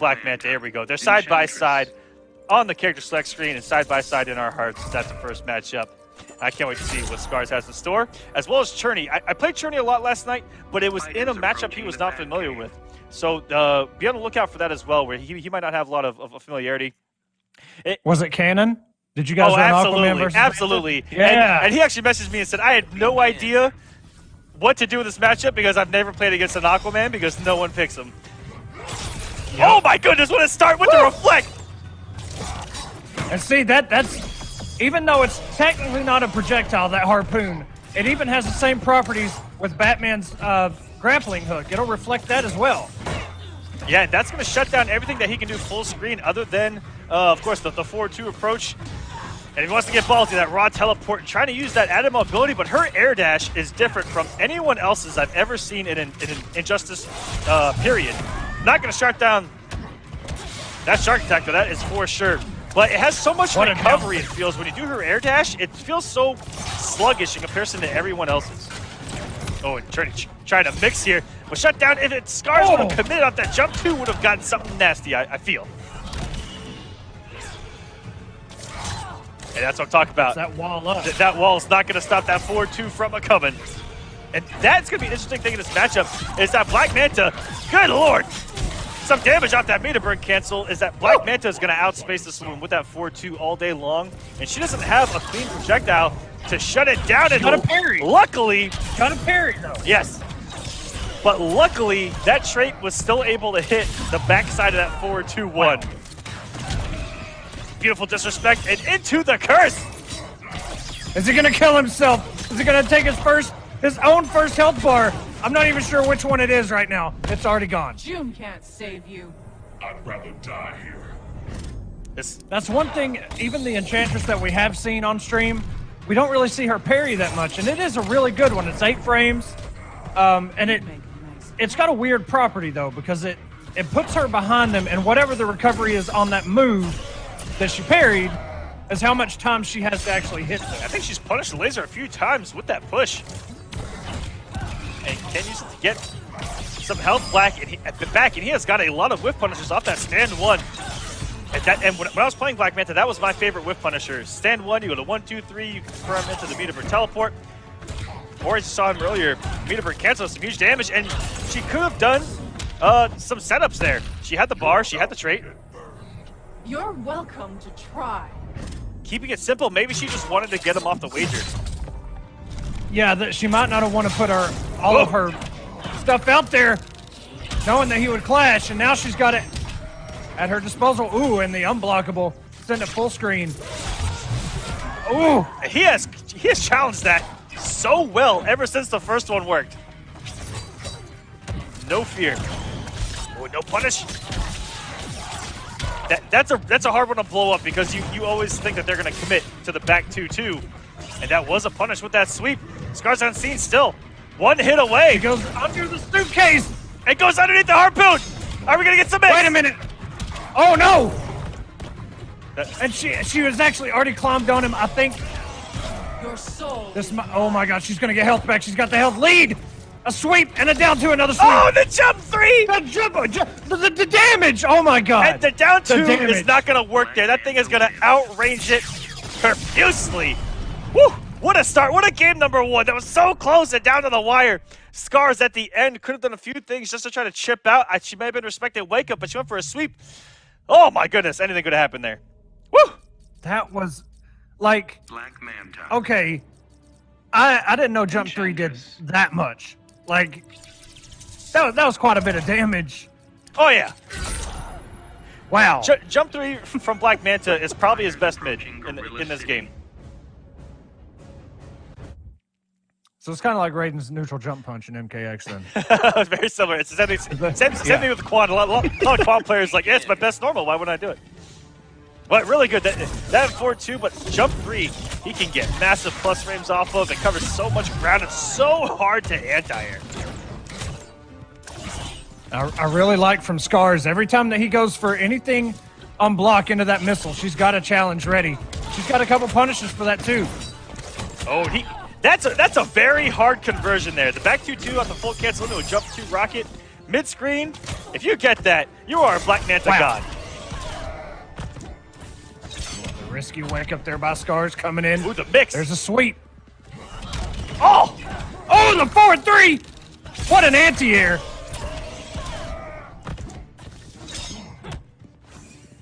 Black Manta. Here we go. They're side by side on the character select screen and side by side in our hearts. That's the first matchup. I can't wait to see what Scars has in store, as well as Tourney. I played Tourney a lot last night, but it was in a matchup he was not familiar with. So be on the lookout for that as well, where he might not have a lot of familiarity. Was it canon? Did you guys run Aquaman versus absolutely. Yeah. And he actually messaged me and said, I had no idea what to do with this matchup because I've never played against an Aquaman because no one picks him. Yep. Oh my goodness, what a start with the reflect! And see, that's even though it's technically not a projectile, that harpoon, it even has the same properties with Batman's grappling hook. It'll reflect that as well. Yeah, that's going to shut down everything that he can do full screen other than, of course, the 4-2 approach. And he wants to get ballsy, that raw teleport, and trying to use that added mobility, but her air dash is different from anyone else's I've ever seen in an Injustice period. Not going to shut down that shark attack, though, that is for sure. But it has so much recovery, it feels. When you do her air dash, it feels so sluggish in comparison to everyone else's. Oh, and trying to mix here. But shut down, if it Scars would have committed off that jump 2, would have gotten something nasty, I feel. And that's what I'm talking about. That wall up. That wall is not going to stop that 4-2 from a coming. And that's going to be an interesting thing in this matchup, is that Black Manta, good lord, some damage off that meter burn cancel, is that Black Manta is going to outspace the Saloon with that 4-2 all day long. And she doesn't have a clean projectile to shut it down. She got a parry. Luckily. Got a parry, though. Yes. But luckily, that trait was still able to hit the backside of that 4-2-1. Wow. Beautiful disrespect, and into the curse! Is he gonna kill himself? Is he gonna take his own first health bar? I'm not even sure which one it is right now. It's already gone. June can't save you. I'd rather die here. That's one thing, even the Enchantress that we have seen on stream, we don't really see her parry that much, and it is a really good one. It's 8 frames, and it's got a weird property, though, because it puts her behind them, and whatever the recovery is on that move that she parried is how much time she has to actually hit them. I think she's punished the laser a few times with that push. And can use it to get some health back, and he has got a lot of whiff punishers off that stand 1. And when I was playing Black Manta, that was my favorite whiff punisher. Stand 1, you go to 1, 2, 3, you confirm into the meter burn teleport. Or as you saw him earlier, meter burn cancel some huge damage, and she could have done some setups there. She had the bar, she had the trait. You're welcome to try. Keeping it simple, maybe she just wanted to get him off the wager. Yeah, she might not have want to put all of her stuff out there, knowing that he would clash, and now she's got it at her disposal. Ooh, and the unblockable. Send it full screen. Ooh. He has challenged that so well ever since the first one worked. No fear. Oh, no punish. That's a hard one to blow up because you always think that they're going to commit to the back 2-2. And that was a punish with that sweep. Scarunseen still 1 hit away. He goes under the suitcase. It goes underneath the harpoon. Are we going to get some mix? Wait a minute. Oh, no. And she was actually already climbed on him, I think. Your soul. Oh, my God. She's going to get health back. She's got the health lead. A sweep and a down 2, another sweep. Oh, the jump 3! The damage! Oh my God! And the down 2 is not going to work there. That thing is going to outrange it profusely. Woo! What a start! What a game number 1! That was so close and down to the wire. Scars at the end could have done a few things just to try to chip out. She may have been respected wake up, but she went for a sweep. Oh my goodness! Anything could have happened there. Woo! That was like okay. I didn't know jump 3 did that much. Like, that was quite a bit of damage. Oh, yeah. Wow. Jump 3 from Black Manta is probably his best mid in this game. So it's kind of like Raiden's neutral jump punch in MKX then. It's very similar. It's the same thing with Quad. A lot of Quad players like, yeah, it's my best normal. Why wouldn't I do it? But really good. That 4-2, but jump 3, he can get massive plus frames off of. It covers so much ground. It's so hard to anti-air. I really like from Scars, every time that he goes for anything on block into that missile, she's got a challenge ready. She's got a couple punishes for that too. Oh, that's a very hard conversion there. The back 2-2 on the full cancel into a jump 2 rocket. Mid-screen, If you get that, you are a Black Manta god. The risky wake up there by Scars coming in. Ooh, the mix. There's a sweep. Oh! Oh, the 4-3! What an anti-air.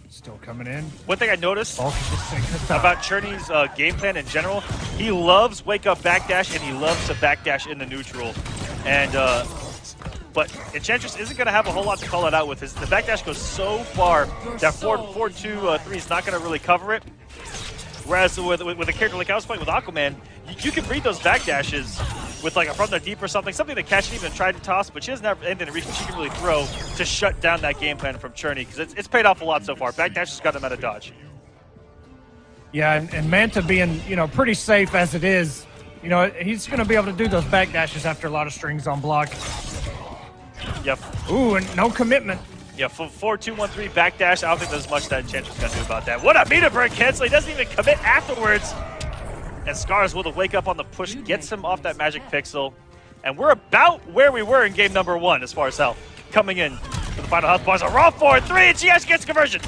Still coming in. One thing I noticed Volk is just taking his time. about Tourney's game plan in general, he loves wake up backdash and he loves to backdash into neutral. And but Enchantress isn't going to have a whole lot to call it out with. The backdash goes so far that 4-2-3 is not going to really cover it. Whereas with a character like I was playing with Aquaman, you can read those backdashes with like a from the deep or something to catch and even try to toss, but she doesn't have anything to reach that she can really throw to shut down that game plan from Tourney, because it's paid off a lot so far. Backdash has got him out of dodge. Yeah, and Manta being, you know, pretty safe as it is, you know, he's going to be able to do those backdashes after a lot of strings on block. Yep. Ooh, and no commitment. Yeah, 4-2-1-3 backdash. I don't think there's much that Enchantress can do about that. What a meter burn cancel. He doesn't even commit afterwards. And Scars will wake up on the push, gets him off that magic pixel. And we're about where we were in game number 1 as far as health. Coming in for the final health bars. A raw 4-3, and she actually gets conversion.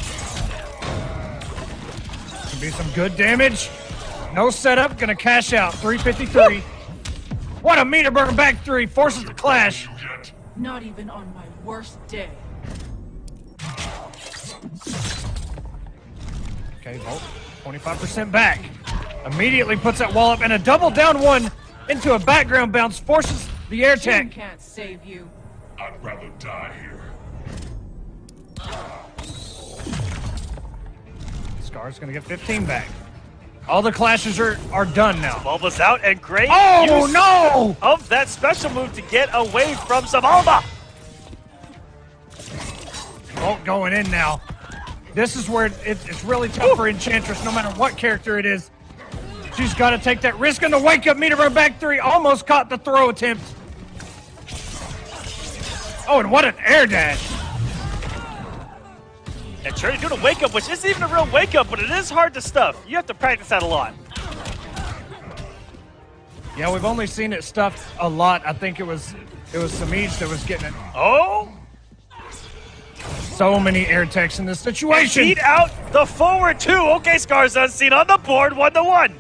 Could be some good damage. No setup, gonna cash out. 353. What a meter burn back 3, forces the clash. Not even on my worst day. Okay, Volt, 25% back. Immediately puts that wall up, and a double down one into a background bounce forces the air Jim tech. can't save you. I'd rather die here. Scar's gonna get 15 back. All the clashes are done now. Bulba's out, and great Oh use no! of that special move to get away from Zabalba. Volt going in now. This is where it's really tough for Enchantress, no matter what character it is. She's got to take that risk, and the wake up meter burn back 3 almost caught the throw attempt. Oh, and what an air dash. And Tourney doing a wake up, which isn't even a real wake up, but it is hard to stuff. You have to practice that a lot. Yeah, we've only seen it stuffed a lot. I think it was Samij that was getting it. Oh! So many air techs in this situation. Beat out the forward 2. Okay, Scarunseen on the board, 1-1.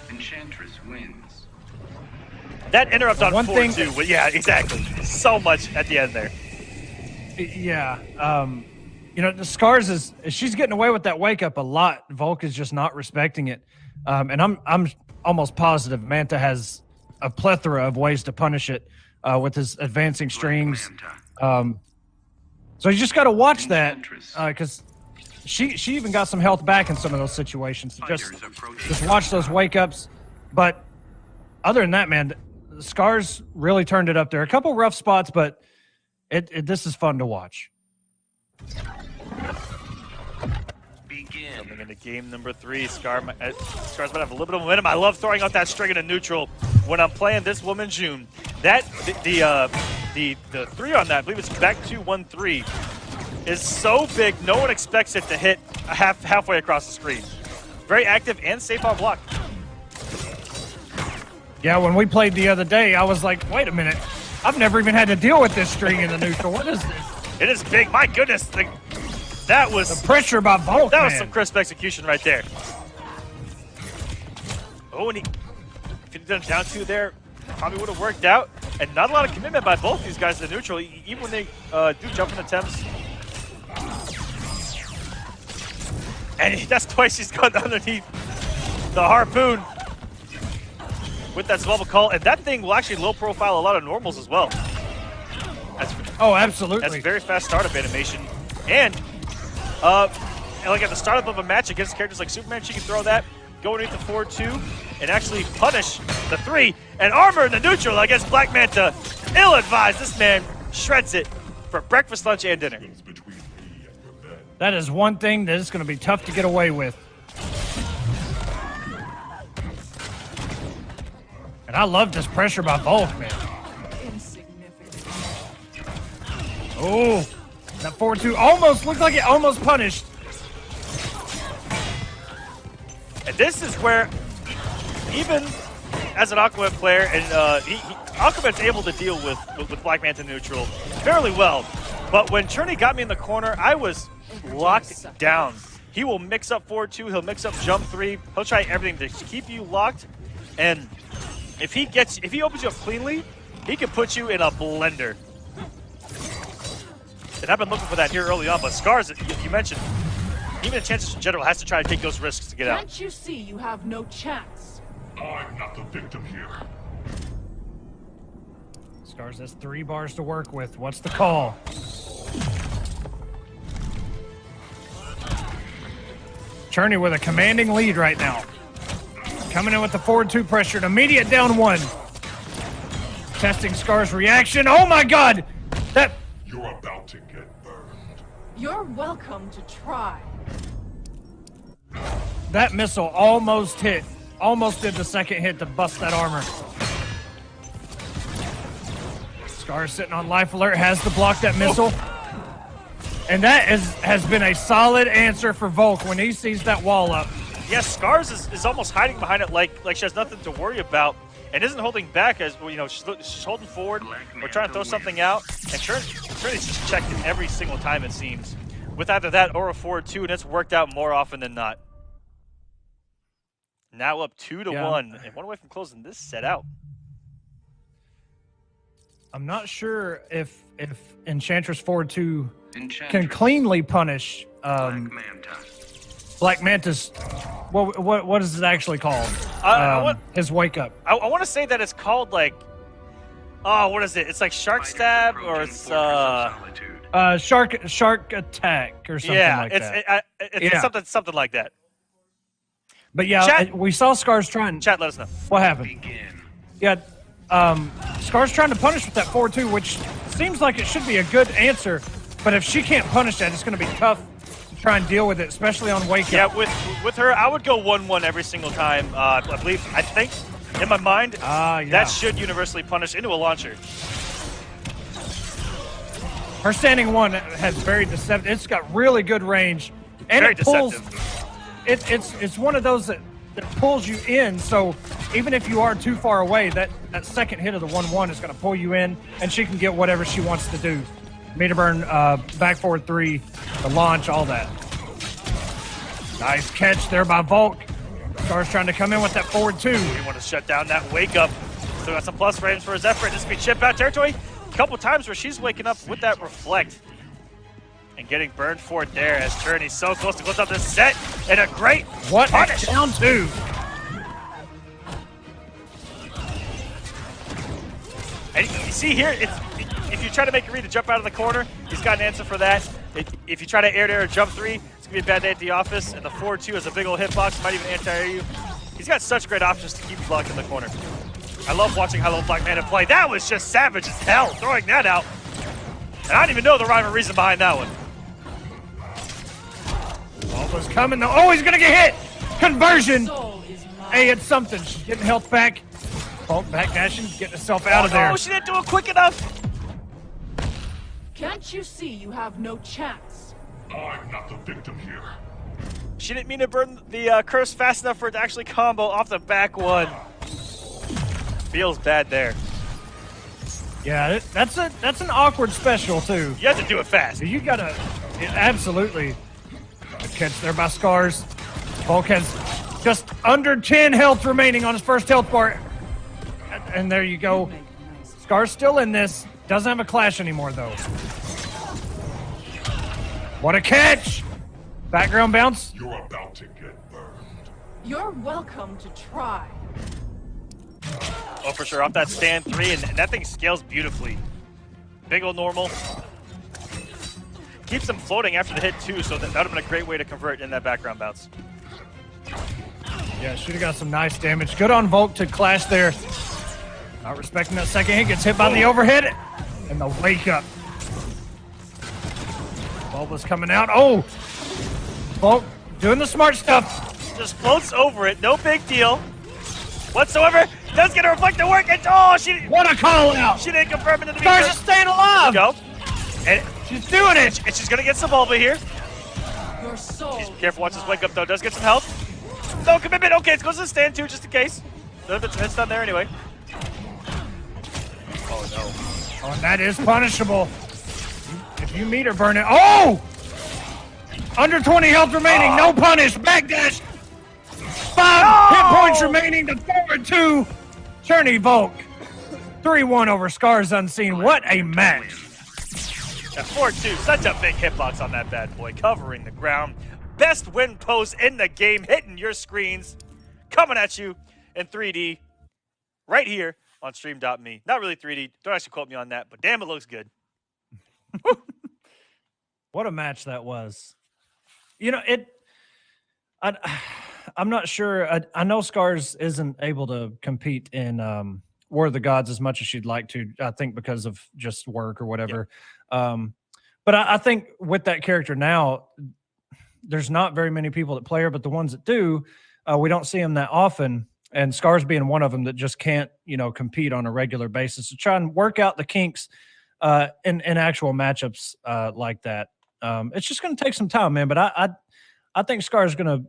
Enchantress wins. That interrupt on One 4-2, but yeah, exactly. So much at the end there. Yeah, you know, the Scars is she's getting away with that wake up a lot. Volk is just not respecting it, and I'm almost positive Manta has a plethora of ways to punish it with his advancing strings. So you just got to watch that because she even got some health back in some of those situations. So just watch those wake ups. But other than that, man, Scars really turned it up there. A couple rough spots, but this is fun to watch. Coming into game number 3, Scar's might have a little bit of momentum. I love throwing out that string into neutral when I'm playing this woman June. That the 3 on that, I believe it's back 2-1-3, is so big no one expects it to hit halfway across the screen. Very active and safe on block. Yeah, when we played the other day, I was like, wait a minute. I've never even had to deal with this string in the neutral. What is this? It is big. My goodness. That was the pressure by Volk. That was some crisp execution right there. Oh, and if he'd done down 2 there, probably would have worked out. And not a lot of commitment by both these guys in the neutral, even when they do jumping attempts. And that's twice he's gone underneath the harpoon with that Zabalba call. And that thing will actually low profile a lot of normals as well. Oh, absolutely. That's a very fast startup animation. And like at the startup of a match against characters like Superman, she can throw that, go underneath the 4-2, and actually punish the 3. And armor in the neutral against Black Manta. Ill-advised. This man shreds it for breakfast, lunch, and dinner. That is one thing that is going to be tough to get away with. And I love this pressure by Volk, man. Oh, that 4-2 almost looked like it almost punished. And this is where even as an Aquaman player, and Aquaman's able to deal with Black Manta neutral fairly well. But when Tourney got me in the corner, I was locked down. He will mix up forward 2, he'll mix up jump 3, he'll try everything to keep you locked. And if he opens you up cleanly, he can put you in a blender. And I've been looking for that here early on, but Scars, you mentioned, even Chances in general has to try to take those risks to get out. Can't you see you have no chance? I'm not the victim here. Scars has 3 bars to work with. What's the call? Tourney with a commanding lead right now. Coming in with the forward 2 pressure, an immediate down 1. Testing Scar's reaction. Oh my God! That. You're about to get burned. You're welcome to try. That missile almost hit. Almost did the second hit to bust that armor. Scar sitting on life alert, has to block that missile. And that has been a solid answer for Volk when he sees that wall up. Yes, Scars is almost hiding behind it like she has nothing to worry about and isn't holding back as, you know, she's holding forward. We're trying to throw something out. And Tourney's just checked it every single time, it seems, with either that or a forward 2, and it's worked out more often than not. Now up 2-1, and one away from closing this set out. I'm not sure if Enchantress forward 2 can cleanly punish Black Manta's. What is it actually called? His wake up. I want to say that it's called like, oh, what is it? It's like Shark Stab or it's Shark Attack or something like that. It's something like that. But yeah, Chat, we saw Scars trying. Chat, let us know. What happened? Yeah, Scars trying to punish with that forward 2, which seems like it should be a good answer. But if she can't punish that, it's going to be tough to try and deal with it, especially on wake up. Yeah, with her, I would go 1-1 every single time. I think, in my mind, that should universally punish into a launcher. Her standing 1 has very deceptive. It's got really good range, and Very it pulls. deceptive. It's one of those that pulls you in. So even if you are too far away, that second hit of the 1-1 is going to pull you in, and she can get whatever she wants to do. Meter burn, back forward 3, the launch, all that. Nice catch there by Volk. Scar's trying to come in with that forward 2. We want to shut down that wake up. Still got some plus frames for his effort. This could be chip out territory. A couple times where she's waking up with that reflect and getting burned for it there as Tourney's so close to close out this set. And a great punish. Down 2. And you see here, if you try to make a read to jump out of the corner, he's got an answer for that. If you try to air or jump 3, it's going to be a bad day at the office. And the forward 2 is a big old hitbox, might even anti-air you. He's got such great options to keep you blocked in the corner. I love watching Hello Black Manta play. That was just savage as hell, throwing that out. And I didn't even know the rhyme or reason behind that one. Almost coming though. Oh, he's going to get hit! Conversion! Hey, it's something. She's getting health back. Volk back dashing, getting herself out of there. Oh, she didn't do it quick enough. Can't you see you have no chance? I'm not the victim here. She didn't mean to burn the curse fast enough for it to actually combo off the back 1. Feels bad there. Yeah, that's an awkward special too. You have to do it fast. You gotta, absolutely. Good catch there by Scars. Volk has just under 10 health remaining on his first health bar. And there you go. Scar's still in this. Doesn't have a clash anymore though. What a catch! Background bounce. You're about to get burned. You're welcome to try. Oh, for sure. Off that stand 3, and that thing scales beautifully. Big ol' normal. Keeps him floating after the hit, too, so that would have been a great way to convert in that background bounce. Yeah, should have got some nice damage. Good on Volk to clash there. Not respecting that second hit. Gets hit by the overhead. And the wake up. Bulba's coming out. Oh! Volk doing the smart stuff. Just floats over it. No big deal whatsoever. Does get a reflect to work. And oh, she What a call out! She didn't confirm it in the Stars is staying alive! Go. And she's doing it! And she's going to get some Bulba here. Your soul. She's careful. Watch this wake up, though. Does get some health. No commitment. Okay, it goes to the stand, too, just in case. It's done there anyway. Oh no. Oh, and that is punishable. If you meet her, burn it. Oh! Under 20 health remaining, no punish, backdash. 5 hit points remaining to forward 2. Tourney Volk. 3-1 over Scarunseen. What a match. That 4-2, such a big hitbox on that bad boy, covering the ground. Best win post in the game, hitting your screens, coming at you in 3D, right here on stream.me. Not really 3D, don't actually quote me on that, but damn, it looks good. What a match that was. You know, I'm not sure. I know Scars isn't able to compete in War of the Gods as much as she'd like to, I think because of just work or whatever. Yep. But I think with that character now, there's not very many people that play her, but the ones that do, we don't see them that often. And Scars being one of them that just can't, compete on a regular basis. So try and work out the kinks in actual matchups like that. It's just going to take some time, man. But I think Scar's gonna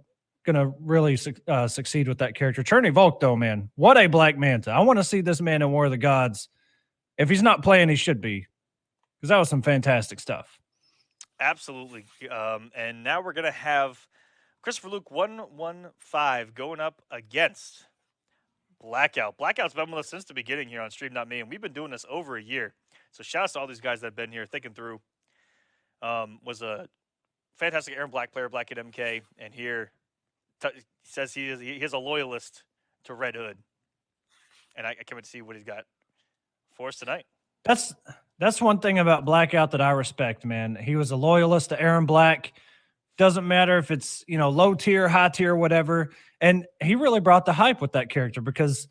really succeed with that character. Tourney Volk, though, man, what a Black Manta! I want to see this man in War of the Gods. If he's not playing, he should be, because that was some fantastic stuff. Absolutely. And now we're gonna have Christopher Luke 115 going up against Blackout. Blackout's been with us since the beginning here on Stream.me, and we've been doing this over a year. So shout out to all these guys that have been here thinking through. Was a fantastic Aaron Black player, Black at MK, and here says he is a loyalist to Red Hood. And I can't wait to see what he's got for us tonight. That's one thing about Blackout that I respect, man. He was a loyalist to Aaron Black. Doesn't matter if it's, low tier, high tier, whatever. And he really brought the hype with that character because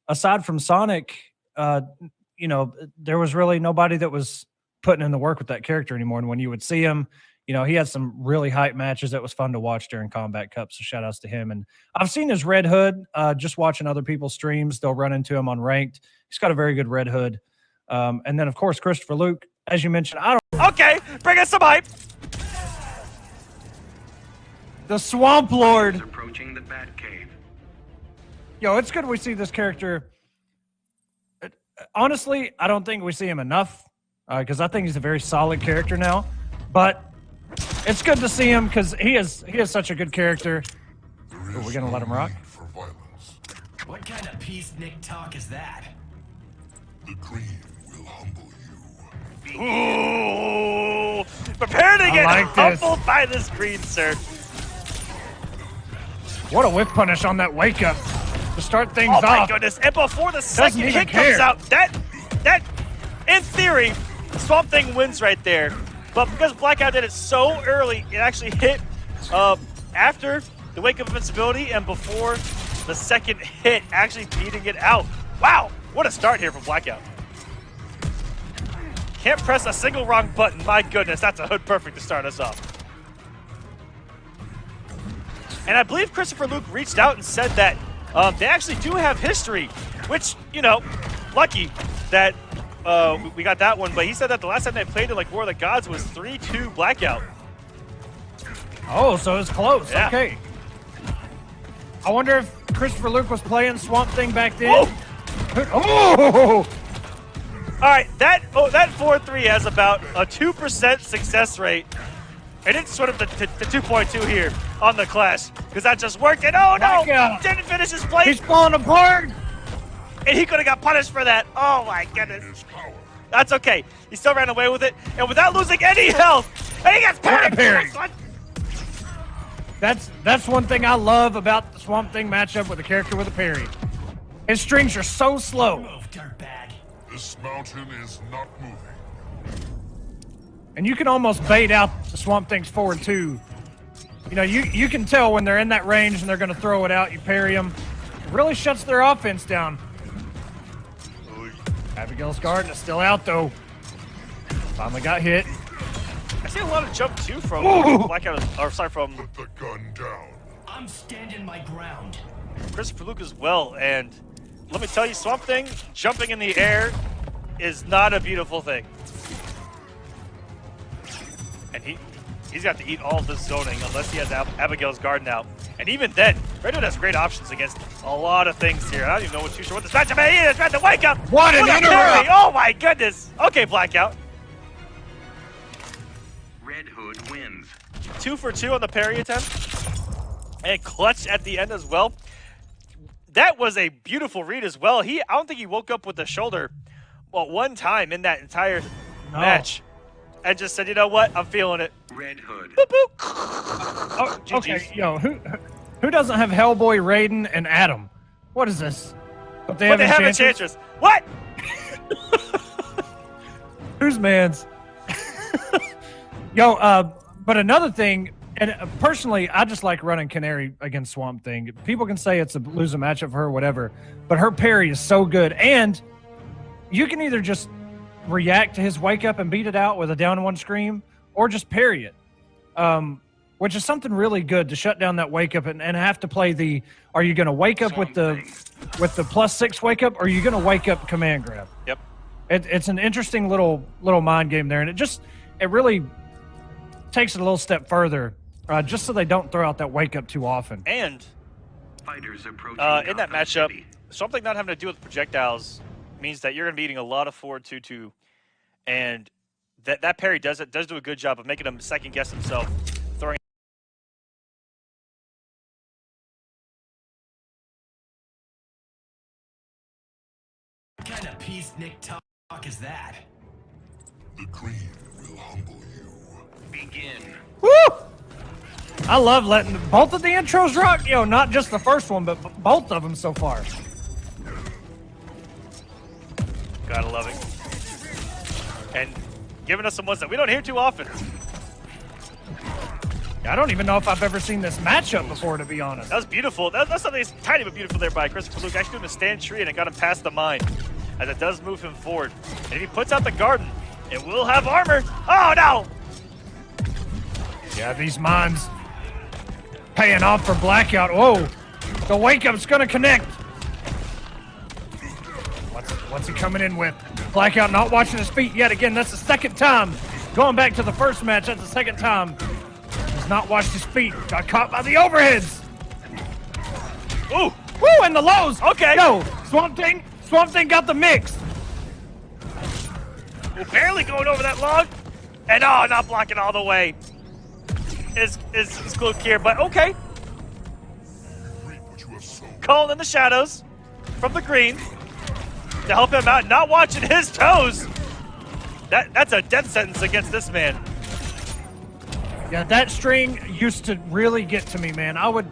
aside from Sonic, there was really nobody that was putting in the work with that character anymore. And when you would see him, he had some really hype matches that was fun to watch during Combat Cup. So shout outs to him. And I've seen his Red Hood, just watching other people's streams. They'll run into him on Ranked. He's got a very good Red Hood. And then, of course, Christopher Luke, as you mentioned, Okay, bring us some hype. The Swamp Lord. Approaching the Batcave. Yo, it's good we see this character. Honestly, I don't think we see him enough because I think he's a very solid character now. But it's good to see him because he is such a good character. Are we gonna let him rock? What kind of peacenik talk is that? The green will humble you. Ooh, prepare to get humbled by this green, sir. What a whip punish on that wake up to start things off. Oh my goodness! And before the second hit comes out, that in theory, Swamp Thing wins right there. But because Blackout did it so early, it actually hit after the wake of invincibility and before the second hit, actually beating it out. Wow, what a start here from Blackout. Can't press a single wrong button. My goodness, that's a hood perfect to start us off. And I believe Christopher Luke reached out and said that they actually do have history, which, lucky that we got that one. But he said that the last time they played in War of the Gods was 3-2 Blackout. Oh, so it's close. Yeah. Okay. I wonder if Christopher Luke was playing Swamp Thing back then. Oh! All right, that 4-3 has about a 2% success rate. And it's sort of the 2.2 here on the Clash, because that just worked. And oh no, didn't finish his play. He's falling apart. And he could have got punished for that. Oh my goodness. That's okay. He still ran away with it, and without losing any health. And he gets parried. That's one thing I love about the Swamp Thing matchup with a character with a parry. His strings are so slow. Move, dirtbag. This mountain is not moving. And you can almost bait out the Swamp Thing's forward too. You can tell when they're in that range and they're going to throw it out. You parry them. It really shuts their offense down. Abigail's Garden is still out though. Finally got hit. I see a lot of jump too from Blackout, or sorry, from Put the gun down. I'm standing my ground. Christopher Luke as well. And let me tell you, Swamp Thing jumping in the air is not a beautiful thing. And he's got to eat all of this zoning unless he has Abigail's Garden out. And even then, Raiden has great options against a lot of things here. I don't even know too sure what this matchup is. It's about to wake up. What an interrupt! Oh my goodness. Okay, Blackout. Red Hood wins. 2 for 2 on the parry attempt. And clutch at the end as well. That was a beautiful read as well. I don't think he woke up with the shoulder, well, one time in that entire match. And just said, you know what? I'm feeling it. Red Hood. Boop, boop. Oh, okay, GG's. yo, who doesn't have Hellboy, Raiden, and Adam? What is this? But they But they have Enchantress? Enchantress. What? Who's man's? Yo, but another thing, and personally, I just like running Canary against Swamp Thing. People can say it's a losing matchup for her, whatever, but her parry is so good. And you can either just react to his wake up and beat it out with a down one scream, or just parry it, which is something really good to shut down that wake up and have to play the, are you going to wake up with the +6 wake up, or are you going to wake up command grab? Yep. It's an interesting little mind game there, and it really takes it a little step further, just so they don't throw out that wake up too often. And Fighters approaching in that Gotham matchup, City. something not having to do with projectiles means that you're going to be eating a lot of forward 2-2, and that parry does do a good job of making him second guess himself, throwing. What kind of peace Nick talk is that? The cream will humble you. Begin. Woo! I love letting both of the intros rock. Yo, not just the first one, but both of them so far. Gotta love it. And giving us some ones that we don't hear too often. I don't even know if I've ever seen this matchup before, to be honest. That was beautiful. That's something that's tiny but beautiful there by Christopher Luke. Actually doing a stand tree, and it got him past the mine, as it does move him forward. And if he puts out the garden, it will have armor. Oh, no! Yeah, these mines paying off for Blackout. Whoa, the wake up's gonna connect. What's he coming in with? Blackout not watching his feet yet again. That's the second time. Going back to the first match, that's the second time. He's not watched his feet. Got caught by the overheads. Ooh! Woo, and the lows. Okay. Yo, Swamp Thing got the mix. We're barely going over that log. And oh, not blocking all the way. Is Cloak here, but okay. Reap what you have sown. Calling in the shadows from the green to help him out, not watching his toes. That's a death sentence against this man. Yeah, that string used to really get to me, man. I would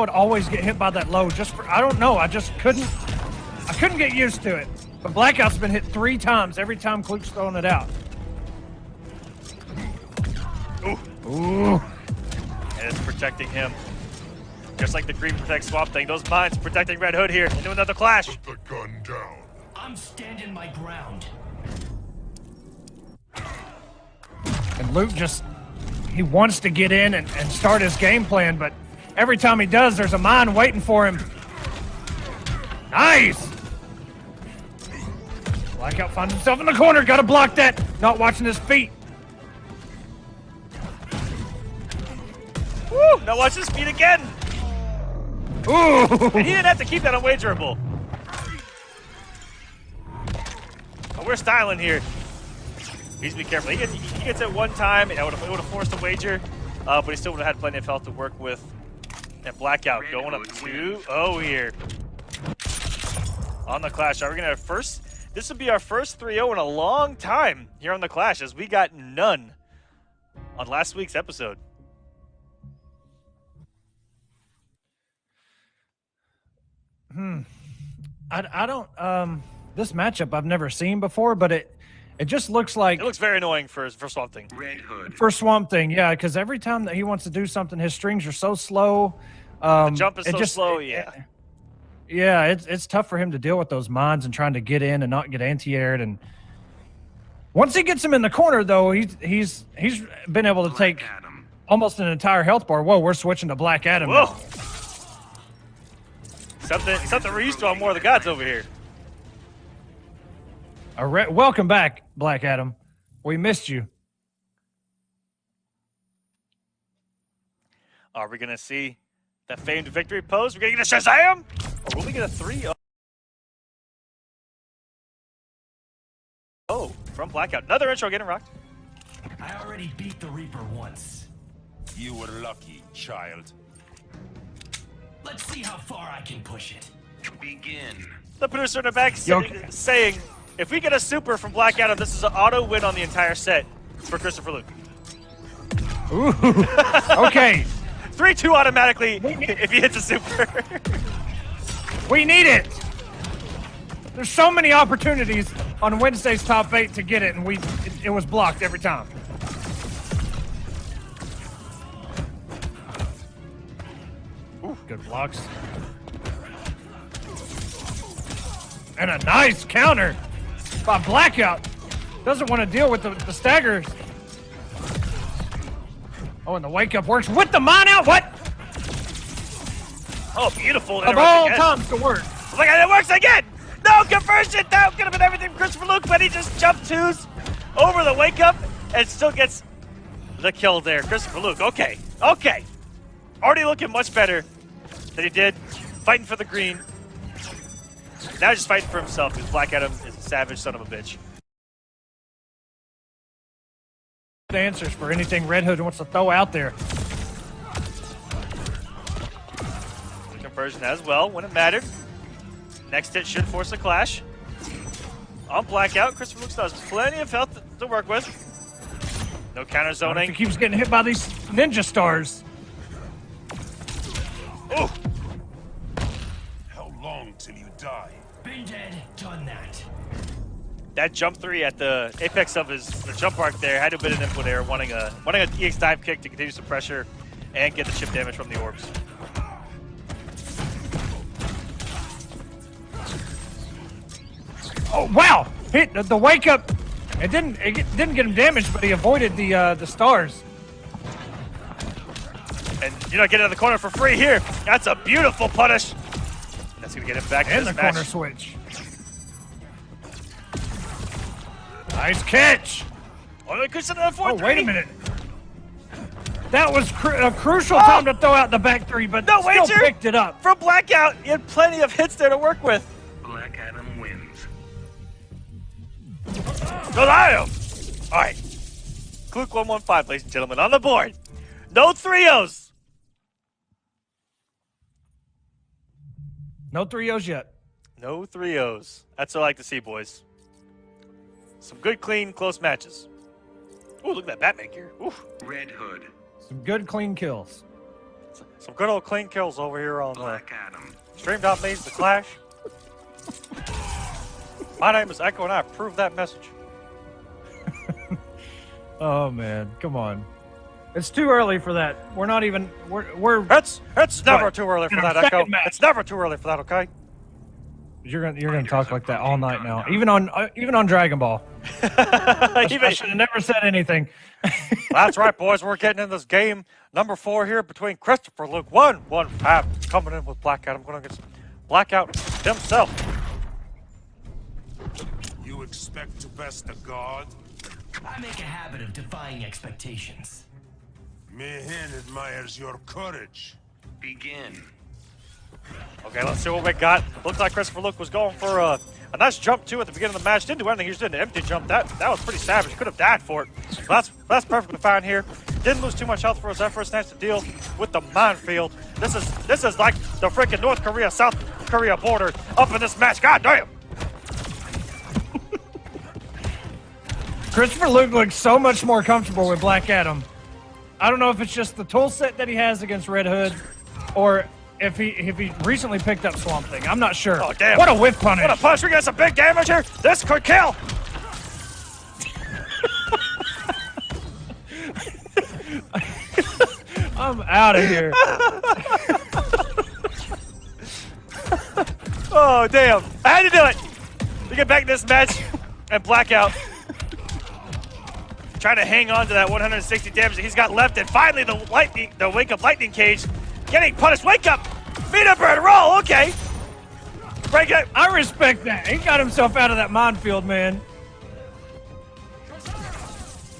always get hit by that low. I don't know. I couldn't get used to it. But Blackout's been hit 3 times every time Kluke's throwing it out. Ooh. And it's protecting him. Just like the green protects Swamp Thing, those mines protecting Red Hood here into another clash. Put the gun down. I'm standing my ground. And Luke he wants to get in and start his game plan, but every time he does, there's a mine waiting for him. Nice! Blackout finds himself in the corner. Got to block that. Not watching his feet. Woo! Now watch his feet again. Ooh! And he didn't have to keep that unwagerable. But we're styling here. Please be careful. He gets it one time, and it would have forced a wager, but he still would have had plenty of health to work with. And Blackout going up 2-0 here. On the Clash. Are we going to have first? This would be our first 3-0 in a long time here on the Clash, as we got none on last week's episode. I don't this matchup I've never seen before, but it just looks like It looks very annoying for Swamp Thing. Red Hood. for Swamp Thing, yeah, because every time that he wants to do something, his strings are so slow. The jump is so slow, yeah. Yeah, it's tough for him to deal with those mines and trying to get in and not get anti-aired. And once he gets him in the corner, though, he's been able to take Adam. almost an entire health bar. Whoa, we're switching to Black Adam. Whoa! now. Something we're used to on More of the Gods over here. Welcome back, Black Adam. We missed you. Are we going to see That famed victory pose. We're gonna get a Shazam? Or will we get a 3-0? Oh, from Blackout. Another intro getting rocked. I already beat the Reaper once. You were lucky, child. Let's see how far I can push it. Begin. The producer in the back saying, if we get a super from Black Adam, this is an auto win on the entire set for Christopher Luke. Ooh. Okay. 3-2 automatically if he hits a super. We need it. There's so many opportunities on Wednesday's top 8 to get it, and it was blocked every time. Ooh, good blocks. And a nice counter by Blackout. Doesn't want to deal with the staggers. Oh, and the wake up works with the mine out. What? Oh, beautiful. Of all times to work. Look at it, works again. No conversion. That could have been everything for Christopher Luke, but he just jumped twos over the wake up and still gets the kill there. Christopher Luke, okay. Okay. Already looking much better than he did. Fighting for the green. Now he's just fighting for himself because Black Adam is a savage son of a bitch. Answers for anything Red Hood wants to throw out there. Conversion as well when it mattered. Next hit should force a clash. On Blackout, Christopher Luke still has plenty of health to work with. No counter zoning. He keeps getting hit by these ninja stars. Ooh. How long till you die? Been dead, done that. That jump 3 at the apex of his jump arc there had to have been an input error, wanting a EX dive kick to continue some pressure and get the chip damage from the orbs. Oh wow! Hit the wake up. It didn't get him damaged, but he avoided the stars. And you know, get out of the corner for free here. That's a beautiful punish. That's gonna get him back And to the this match. corner switch. Nice catch. Oh, it could send another 4-3. Oh, wait a minute. That was a crucial time to throw out the back 3, but No still wager picked it up. from Blackout. He had plenty of hits there to work with. Black Adam wins. Go Lion! All right. Cluke 115, ladies and gentlemen, on the board. No 3-0s. No 3-0s yet. No 3-0s. That's what I like to see, boys. Some good, clean, close matches. Ooh, look at that Batman gear. Ooh. Red Hood. Some good, clean kills. Some good old clean kills over here on Black Adam. Stream.me's The Clash. My name is Echo, and I approve that message. Oh man, come on. It's too early for that. We're not even. We're. It's never What? too early for In our that, Echo. second match. It's never too early for that, okay? You're gonna talk like that all night now. Even on Dragon Ball. I should have never said anything. That's right, boys. We're getting in this game number 4 here between Christopher Luke. One half coming in with Blackout. I'm going to get Blackout himself. You expect to best a god? I make a habit of defying expectations. Mehen admires your courage. Begin. Okay, let's see what we got. Looks like Christopher Luke was going for a nice jump, too, at the beginning of the match. Didn't do anything. He just did an empty jump. That was pretty savage. Could have died for it. That's perfectly fine here. Didn't lose too much health for his efforts. Nice to deal with the minefield. This is like the freaking North Korea, South Korea border up in this match. God damn. Christopher Luke looks so much more comfortable with Black Adam. I don't know if it's just the tool set that he has against Red Hood, or if he recently picked up Swamp Thing. I'm not sure. Oh, damn. What a whiff punish. What a punch. We got some big damage here. This could kill. I'm out of here. Oh, damn. I had to do it. We get back in this match and Blackout trying to hang on to that 160 damage that he's got left. And finally, the wake up lightning cage getting punished. Wake up. Beat up and roll. Okay. Break it. I respect that. He got himself out of that minefield, man.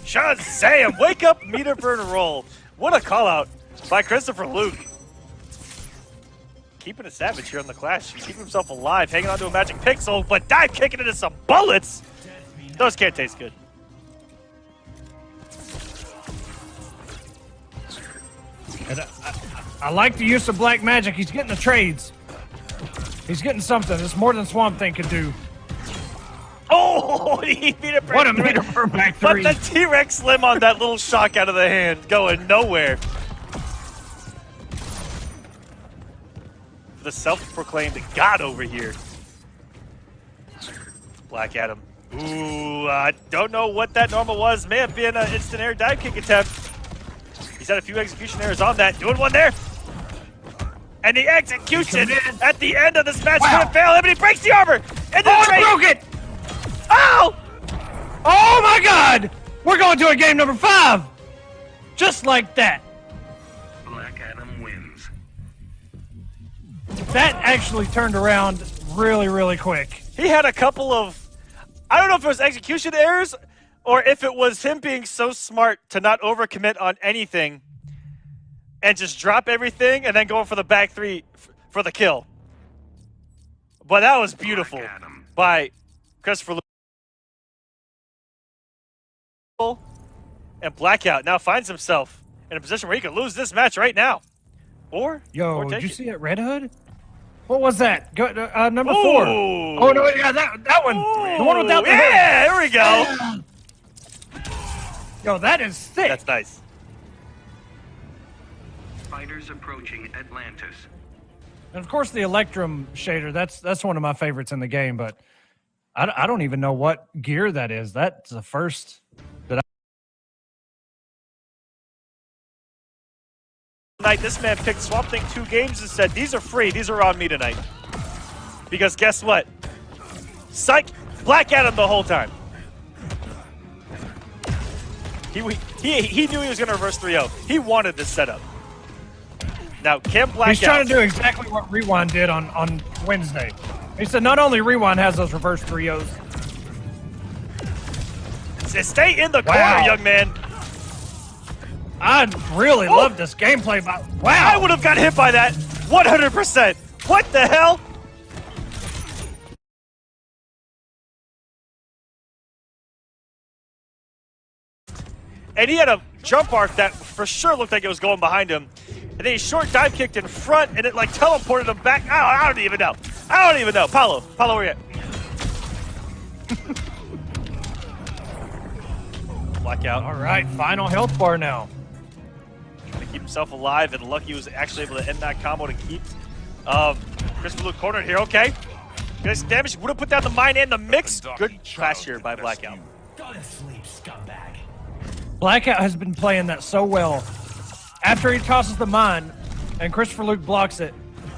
Shazam! Wake up, meter burn, roll. What a call out by Christopher Luke. keeping it savage here on the Clash. He's keeping himself alive, hanging on to a magic pixel, but dive kicking into some bullets. Those can't taste good. And I like the use of black magic. He's getting the trades. He's getting something. It's more than Swamp Thing can do. Oh, he beat it. What a meter for back three. But the T-Rex slim on that little shock out of the hand, going nowhere. The self-proclaimed god over here. Black Adam. Ooh, I don't know what that normal was. May have been an instant air dive kick attempt. He's had a few execution errors on that. Doing one there. And the execution at the end of this match is going to fail him, and he breaks the armor. And then broke it! Oh! Oh my God! We're going to a game number 5! Just like that. Black Adam wins. That actually turned around really, really quick. He had a couple of, I don't know if it was execution errors or if it was him being so smart to not overcommit on anything and just drop everything and then going for the back three for the kill. But that was beautiful by Christopher Lewis. And Blackout now finds himself in a position where he could lose this match right now. Or did you it. see that Red Hood? What was that? Number 4. Oh no, yeah, that one. Ooh, the one without the yeah, head. there we go. Yo, that is thick. That's nice. Fighters approaching Atlantis. And of course, the Electrum shader. That's one of my favorites in the game. But I don't even know what gear that is. That's the first that Night, this man picked Swamp Thing 2 games and said, these are free, these are on me tonight. Because guess what? Psych, Black Adam the whole time. He knew he was going to reverse 3-0. He wanted this setup. Now, can Blackout... He's trying to do exactly what Rewind did on Wednesday. He said not only Rewind has those reverse 3-0s. Stay in the corner, young man. I really love this gameplay. Wow. I would have got hit by that 100%. What the hell? And he had a jump arc that for sure looked like it was going behind him. And then he short dive kicked in front and it like teleported him back. I don't even know. I don't even know. Paulo, where you at? Blackout. All right, final health bar now. To keep himself alive, and Lucky was actually able to end that combo to keep Christopher Luke cornered here. Okay. Good damage. Would have put down the mine and the mix. Good clash here by Blackout. Go to sleep, scumbag. Blackout has been playing that so well. After he tosses the mine and Christopher Luke blocks it,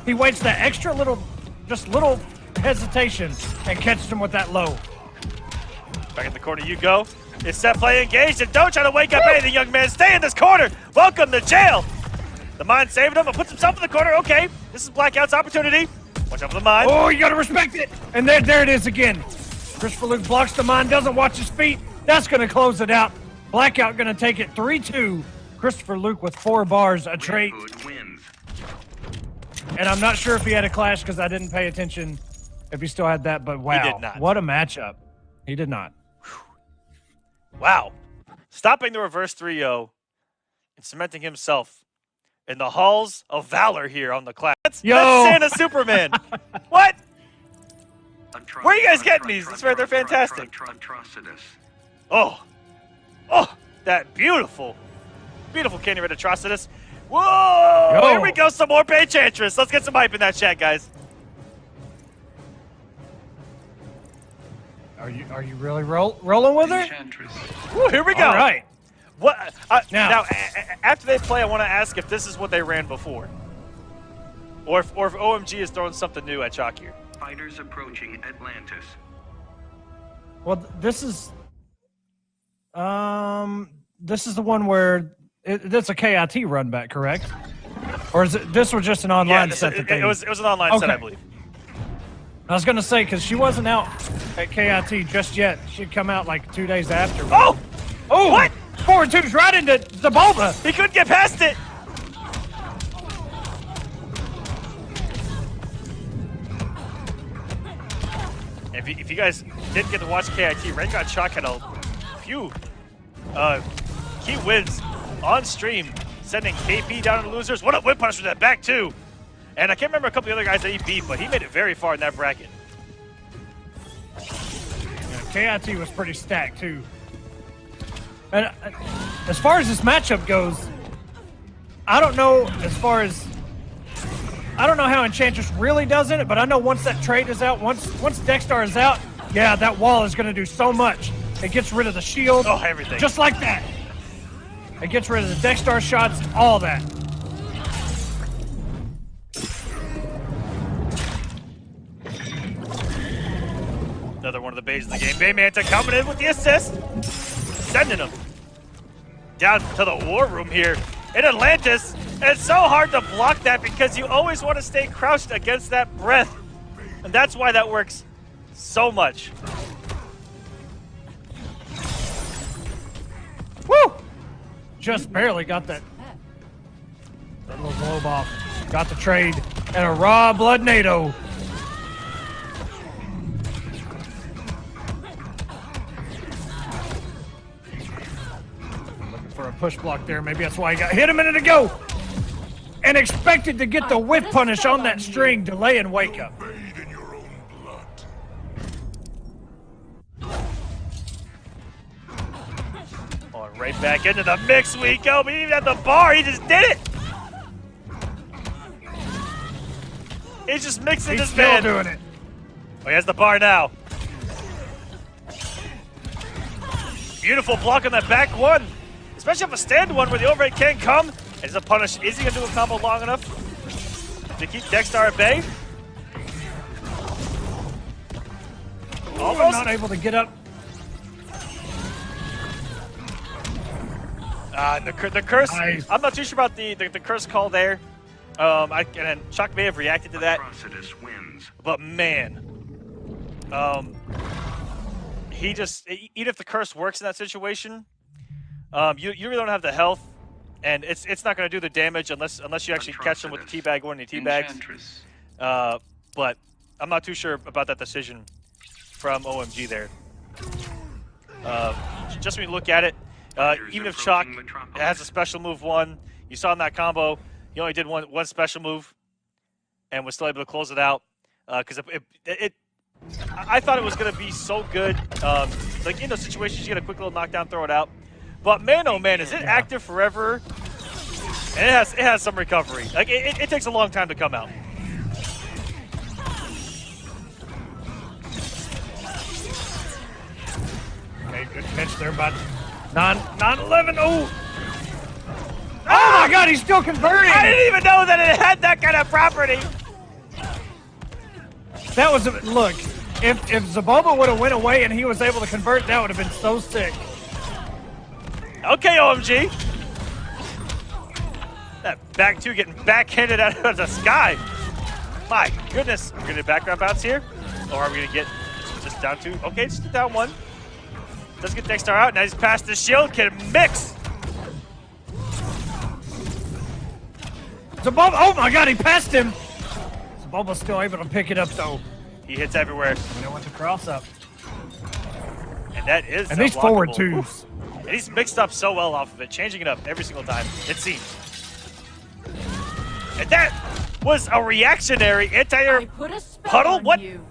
he waits that extra little hesitation and catches him with that low. Back in the corner you go. It's set play engaged, and don't try to wake up anything, young man. Stay in this corner. Welcome to jail. The mine saved him and puts himself in the corner. Okay, this is Blackout's opportunity. Watch out for the mine. Oh, you gotta respect it. And there it is again. Christopher Luke blocks the mine, doesn't watch his feet. That's gonna close it out. Blackout gonna take it 3-2. Christopher Luke with 4 bars, a trait. And I'm not sure if he had a clash because I didn't pay attention if he still had that, but wow. He did not. What a matchup. He did not. Wow. Stopping the reverse 3-0 and cementing himself in the halls of valor here on the clash. That's Santa Superman. What? Where are you guys getting these? That's right, they're fantastic. Oh, that beautiful Candy Red Atrocitus. Whoa! Here we go, some more Enchantress. Let's get some hype in that chat, guys. Are you really rolling with her? Ooh, here we go. All right. What? Now, after they play, I want to ask if this is what they ran before, or if OMG is throwing something new at Chalk here. Fighters approaching Atlantis. Well, this is the one where that's a KIT run back, correct? Or is it? This was just an online set. It was an online set, I believe. I was gonna say because she wasn't out at KIT just yet. She'd come out like 2 days after. Oh! What? 4-2's right into the Bulba. He couldn't get past it. If you guys didn't get to watch KIT, Rengar Chalk had a few key wins on stream, sending KP down to the losers. What a whip punish with that back too. And I can't remember a couple of the other guys that he beat, but he made it very far in that bracket. Yeah, KIT was pretty stacked too. And as far as this matchup goes, I don't know how Enchantress really does in it, but I know once that trade is out, once Dexter is out, yeah, that wall is going to do so much. It gets rid of the shield. Oh, everything. Just like that. It gets rid of the Dexter shots, all that. Another one of the bays of the game. Baymanta coming in with the assist. Sending him down to the war room here in Atlantis. And it's so hard to block that because you always want to stay crouched against that breath. And that's why that works so much. Woo! Just barely got that little globe off. Got the trade and a raw blood NATO. Looking for a push block there. Maybe that's why he got hit a minute ago. And expected to get the whiff punish on that string, delay and wake up. Bathe in your own blood. Oh, right back into the mix we go. But even at the bar, he just did it. He's just mixing He's this man. still doing it. Oh, he has the bar now. Beautiful block on that back one. Especially off a stand one where the overhead can't come. And it's a punish. Is he going to do a combo long enough to keep Dexter at bay? Almost. Not able to get up. And the curse. Nice. I'm not too sure about the curse call there. And Chuck may have reacted to that. Atrocitus wins. But man, he just, even if the curse works in that situation, you really don't have the health, and it's not going to do the damage unless you actually catch him with the teabag when he teabags. But I'm not too sure about that decision from OMG there. Just when you look at it, even if Chalk has a special move one, you saw in that combo, he only did one special move and was still able to close it out. Because I thought it was going to be so good. Like in those situations, you get a quick little knockdown, throw it out. But man, oh man, is it active forever? And it has some recovery. Like it takes a long time to come out. Okay, good catch there, but 9-11. Oh! Oh my God, he's still converting! I didn't even know that it had that kind of property. That was look. If Zaboba would have went away and he was able to convert, that would have been so sick. Okay, OMG. That back two getting backhanded out of the sky. My goodness. We're gonna get background bounce here, or are we gonna get just down two? Okay, just down one. Does get Dexter out. Now he's past the shield. Can mix. Zaboba, oh my God, he passed him. Zaboba's still able to pick it up though. He hits everywhere. We don't want to cross up. And that is And these forward unblockable. twos. And he's mixed up so well off of it, changing it up every single time, it seems. And that was a reactionary anti-air I put a spell puddle? on What? you.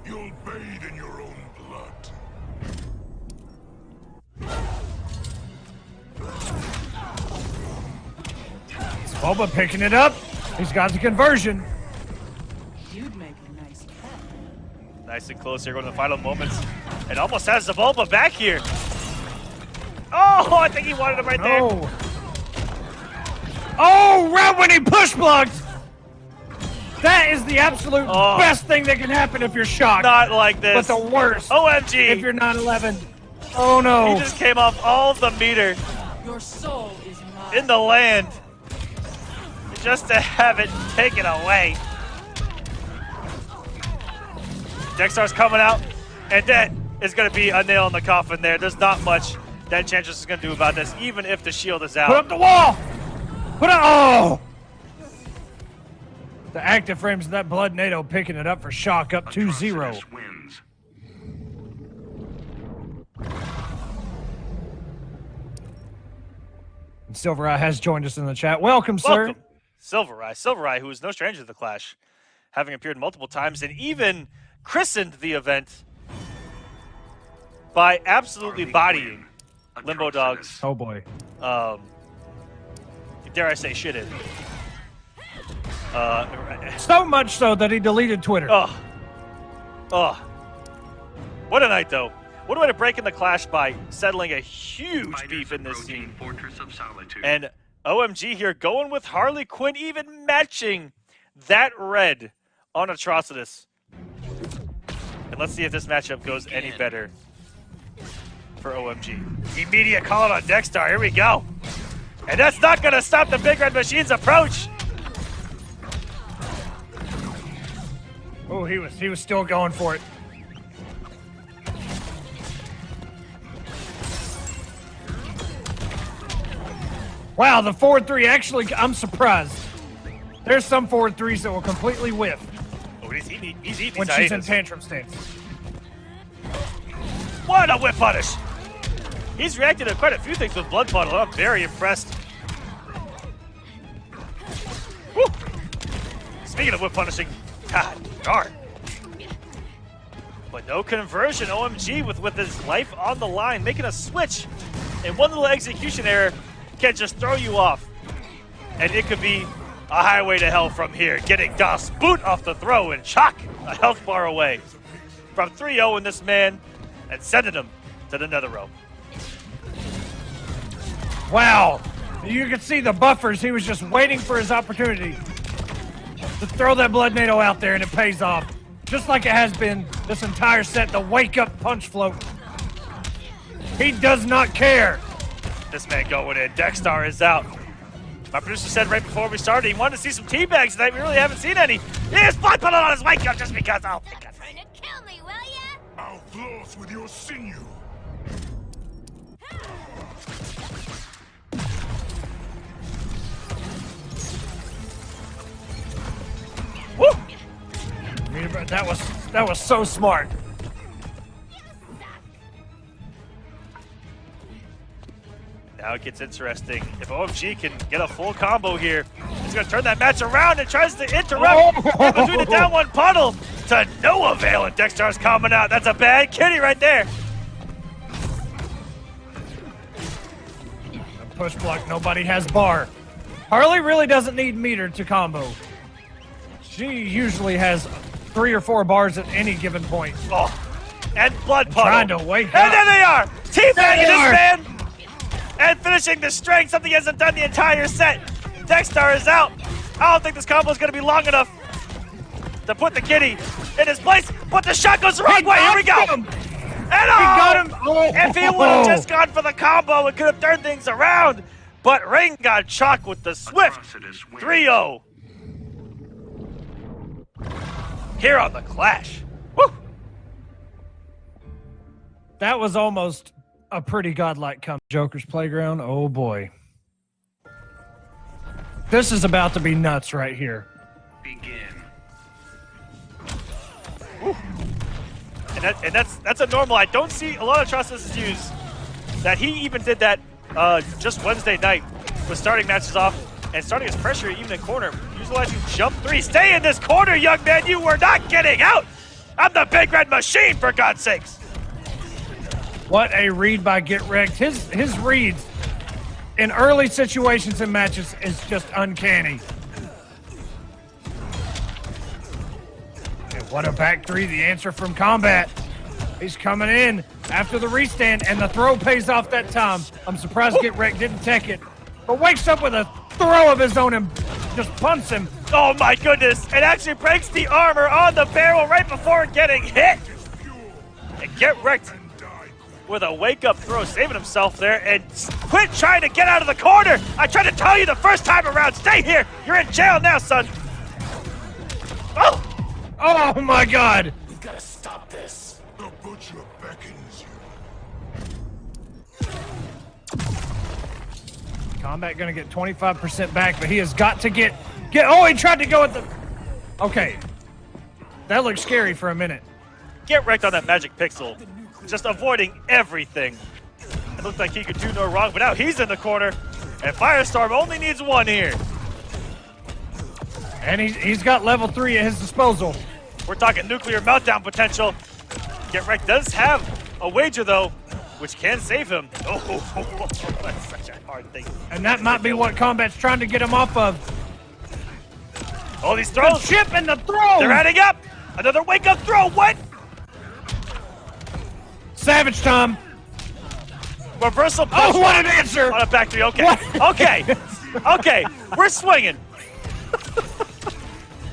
You'll bathe in your own blood. Zaboba picking it up. He's got the conversion. You'd make a nice pet. Nice and close here, going to the final moments. And almost has Zaboba back here. Oh, I think he wanted him right there. No. Oh, right when he push blocked. That is the absolute best thing that can happen if you're shocked. Not like this. But the worst OMG. if you're 9-11. Oh no. He just came off all of the meter Your soul is mine. in the land just to have it taken away. Dexter's coming out, and that is going to be a nail in the coffin there. There's not much that Enchantress is going to do about this, even if the shield is out. Put up the wall. Put up. Oh. The active frames of that blood NATO picking it up for Shock up 2-0. Wins. Silver Eye has joined us in the chat. Welcome, sir. Welcome, Silver Eye. Silver Eye, who is no stranger to the Clash, having appeared multiple times and even christened the event by absolutely bodying Limbo Dog's. Oh boy. Dare I say, shitted. So much so that he deleted Twitter. Oh. What a night, though. What a way to break in the Clash by settling a huge beef in this scene. Fortress of Solitude. And OMG here going with Harley Quinn, even matching that red on Atrocitus. And let's see if this matchup goes any better for OMG. Immediate call on Dexter. Here we go. And that's not going to stop the Big Red Machine's approach. Oh, he was still going for it. Wow, the forward three actually, I'm surprised. There's some forward threes that will completely whiff Oh, he's eating when she's in tantrum stance. What a whip punish! He's reacted to quite a few things with Blood Puddle. I'm very impressed. Woo. Speaking of whip punishing, God darn. But no conversion, OMG with his life on the line, making a switch. And one little execution error can just throw you off. And it could be a highway to hell from here, getting Das Boot off the throw and Chalk a health bar away from 3-0 in this man and sending him to the nether realm. Wow, you can see the buffers. He was just waiting for his opportunity to throw that Blood NATO out there, and it pays off. Just like it has been this entire set, the wake-up punch float. He does not care. This man going in. Dexter is out. My producer said right before we started he wanted to see some teabags tonight. We really haven't seen any. He has Blood Puddle on his wake up just because. Oh, my God. Trying to kill me, will ya? I'll floss with your sinew. Woo! I mean, that was so smart. Now it gets interesting. If OMG can get a full combo here, he's going to turn that match around and tries to interrupt in between the down one puddle to no avail. And Dexter's coming out. That's a bad kitty right there. A push block, nobody has bar. Harley really doesn't need meter to combo. She usually has 3 or 4 bars at any given point. Oh, and Blood Puddle. Trying to wake up. And there they are. Teabagging this are. man. And finishing the string, something he hasn't done the entire set. Dexter is out. I don't think this combo is going to be long enough to put the kitty in his place. But the shot goes the wrong way. Here we go. Him. And got him. Oh. If he would have just gone for the combo, it could have turned things around. But Ring got Chalk with the swift 3-0. Here on the Clash. Woo! That was almost a pretty godlike come. Joker's Playground. Oh boy. This is about to be nuts right here. Begin. And that's a normal. I don't see a lot of Atrocitus use that. He even did that just Wednesday night with starting matches off and starting his pressure even in corner. Utilizing jump 3. Stay in this corner, young man. You were not getting out. I'm the Big Red Machine, for God's sakes. What a read by Getrekt. His reads in early situations and matches is just uncanny. And what a back 3, the answer from Kombat. He's coming in after the restand, and the throw pays off that time. I'm surprised Getrekt didn't take it, but wakes up with a throw of his own and just punts him. Oh my goodness, it actually breaks the armor on the barrel right before getting hit. And Getrekt with a wake-up throw, saving himself there, and quit trying to get out of the corner. I tried to tell you the first time around, stay here. You're in jail now, son. Oh! Oh my God! We've got to stop this. The butcher beckons you. Kombat gonna get 25% back, but he has got to get. Oh, he tried to go at the. Okay, that looked scary for a minute. Getrekt on that magic pixel, just avoiding everything. It looked like he could do no wrong, but now he's in the corner, And Firestorm only needs one here. And he's got level 3 at his disposal. We're talking nuclear meltdown potential. Getrekt does have a wager, though, which can save him. Oh, that's such a hard thing. And that might be what Kombat's trying to get him off of. Oh, these throws. The chip and the throw. They're adding up. Another wake-up throw. What? Savage time. Reversal. Oh, what an answer. On a back three. Okay. What? Okay. Okay. We're swinging.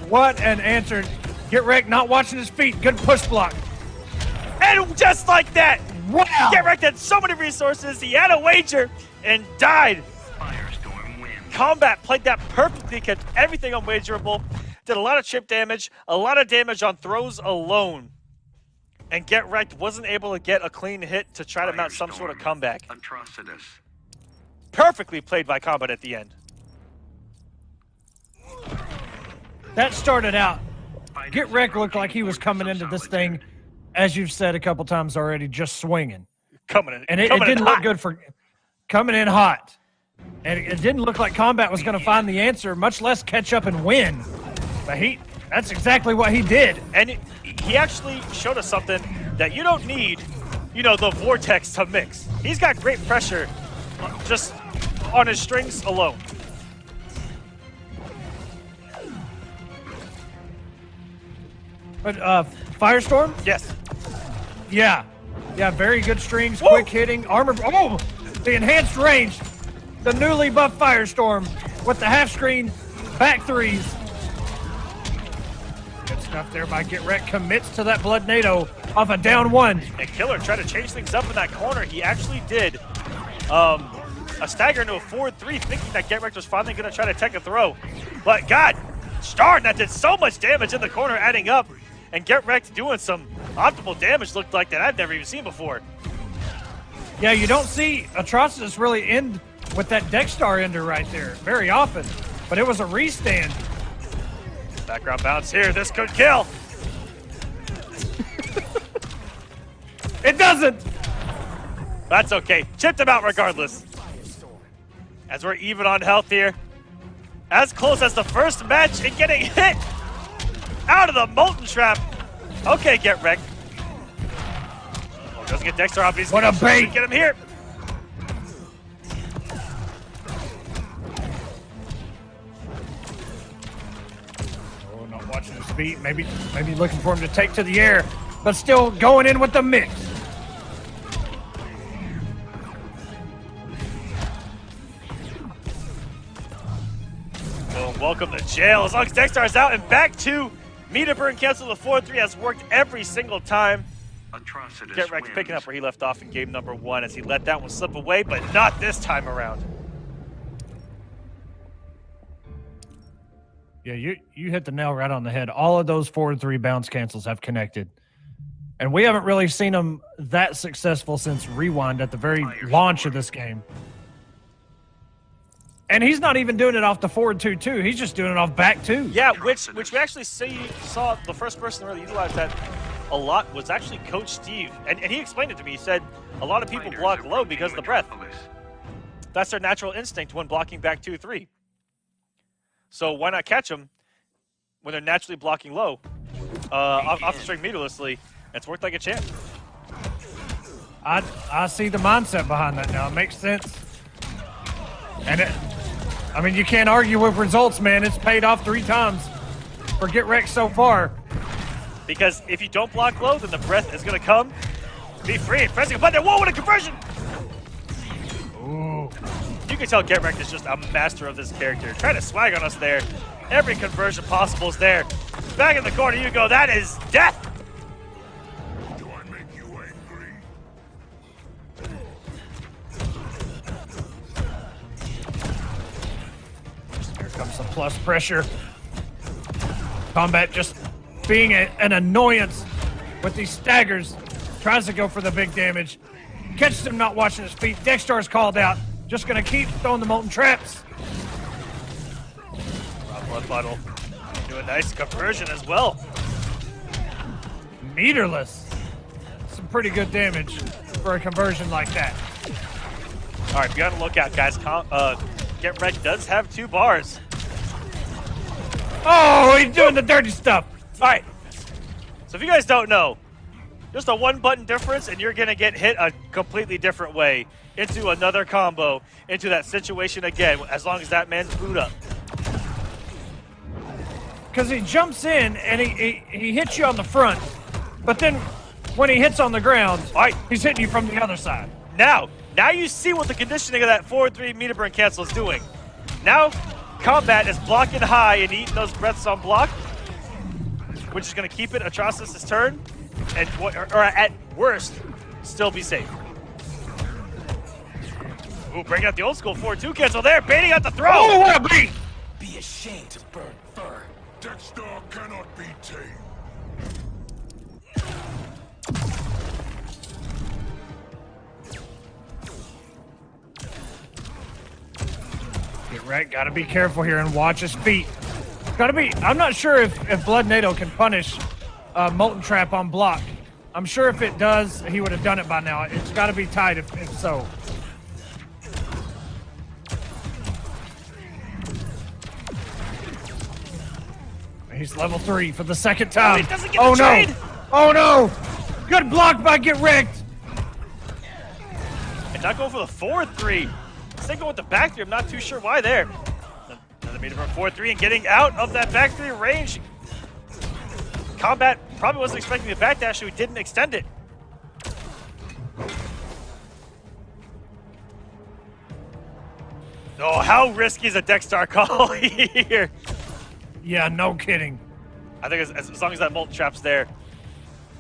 What an answer. Getrekt not watching his feet. Good push block. And just like that. Wow. Getrekt had so many resources. He had a wager and died. Firestorm wins. Kombat played that perfectly, kept everything unwagerable, did a lot of chip damage, a lot of damage on throws alone. And Getrekt wasn't able to get a clean hit to try to mount some sort of comeback. Atrocitus. Perfectly played by Kombat at the end. That started out. Getrekt looked like he was coming into this thing, as you've said a couple times already, just swinging. Coming in. And it didn't look good for coming in hot. And it didn't look like Kombat was going to find the answer, much less catch up and win. But that's exactly what he did. And he actually showed us something that you don't need, the vortex to mix. He's got great pressure just on his strings alone. But Firestorm? Yes. Yeah. Yeah, very good strings, quick hitting, armor. Oh, the enhanced range. The newly buffed Firestorm with the half screen, back threes. Good stuff there by Getrekt. Commits to that blood NATO off a down one. And Killer tried to change things up in that corner. He actually did a stagger into a forward 3, thinking that Getrekt was finally going to try to take a throw. But God, darn, that did so much damage in the corner, adding up. And Getrekt doing some optimal damage looked like that I've never even seen before. Yeah, you don't see Atrocitus really end with that Dexstar ender right there very often. But it was a restand. Background bounce here. This could kill. It doesn't. That's okay. Chipped him out regardless. As we're even on health here. As close as the first match and getting hit out of the Molten Trap. Okay, Getrekt. Oh, doesn't get Dexter off. He's what a bait. Get him here. Oh, not watching his feet. Maybe looking for him to take to the air, but still going in with the mix. Well, welcome to jail. As long as Dexter's out and back to Meter Burn cancel the 4-3 has worked every single time. Atrocitus Getrekt wins. picking up where he left off in game number 1 as he let that one slip away, but not this time around. Yeah, you hit the nail right on the head. All of those 4-3 bounce cancels have connected. And we haven't really seen them that successful since Rewind at the very launch of this game. And he's not even doing it off the forward 2-2. He's just doing it off back 2. Yeah, which we actually saw the first person to really utilize that a lot was actually Coach Steve. And he explained it to me. He said a lot of people block low because of the breath. That's their natural instinct when blocking back 2-3. So why not catch them when they're naturally blocking low off the string meterlessly? It's worked like a champ. I see the mindset behind that now. It makes sense. And you can't argue with results, man. It's paid off 3 times for Getrekt so far. Because if you don't block low, then the breath is going to come. Be free. Pressing a button. Whoa, what a conversion! Ooh. You can tell Getrekt is just a master of this character. Trying to swag on us there. Every conversion possible is there. Back in the corner you go. That is death! Do I make you angry? Here comes some plus pressure. Kombat just being an annoyance with these staggers. Tries to go for the big damage. Catches him not watching his feet. Dexstar's called out. Just going to keep throwing the molten traps. Blood Bottle do a nice conversion as well. Meterless. Some pretty good damage for a conversion like that. All right, be on the lookout, guys. Getrekt does have 2 bars. Oh, he's doing the dirty stuff. All right. So if you guys don't know, just a 1-button difference and you're gonna get hit a completely different way into another combo, into that situation again, as long as that man's booed up. Because he jumps in and he hits you on the front, but then when he hits on the ground, All right, he's hitting you from the other side. now you see what the conditioning of that forward 3 meter burn cancel is doing. Now, Kombat is blocking high and eating those breaths on block, which is going to keep it Atrocitus' turn, and or at worst, still be safe. Ooh, breaking out the old school 4-2 cancel there, baiting out the throw. Oh, what a beat! Be ashamed to burn fur. Dexter cannot be tamed. Rekt, gotta be careful here and watch his feet. Gotta be. I'm not sure if Blood NATO can punish Molten Trap on block. I'm sure if it does, he would have done it by now. It's gotta be tight if so. He's level 3 for the second time. he doesn't get Oh the no! trade. Oh no! Good block by Getrekt. And not going for the forward 3. Instead going with the back 3. I'm not too sure why there. Another meter burn 4-3 and getting out of that back 3 range. Kombat probably wasn't expecting the backdash, so he didn't extend it. Oh, how risky is a Dexter call here? Yeah, no kidding. I think as long as that Molten Trap's there,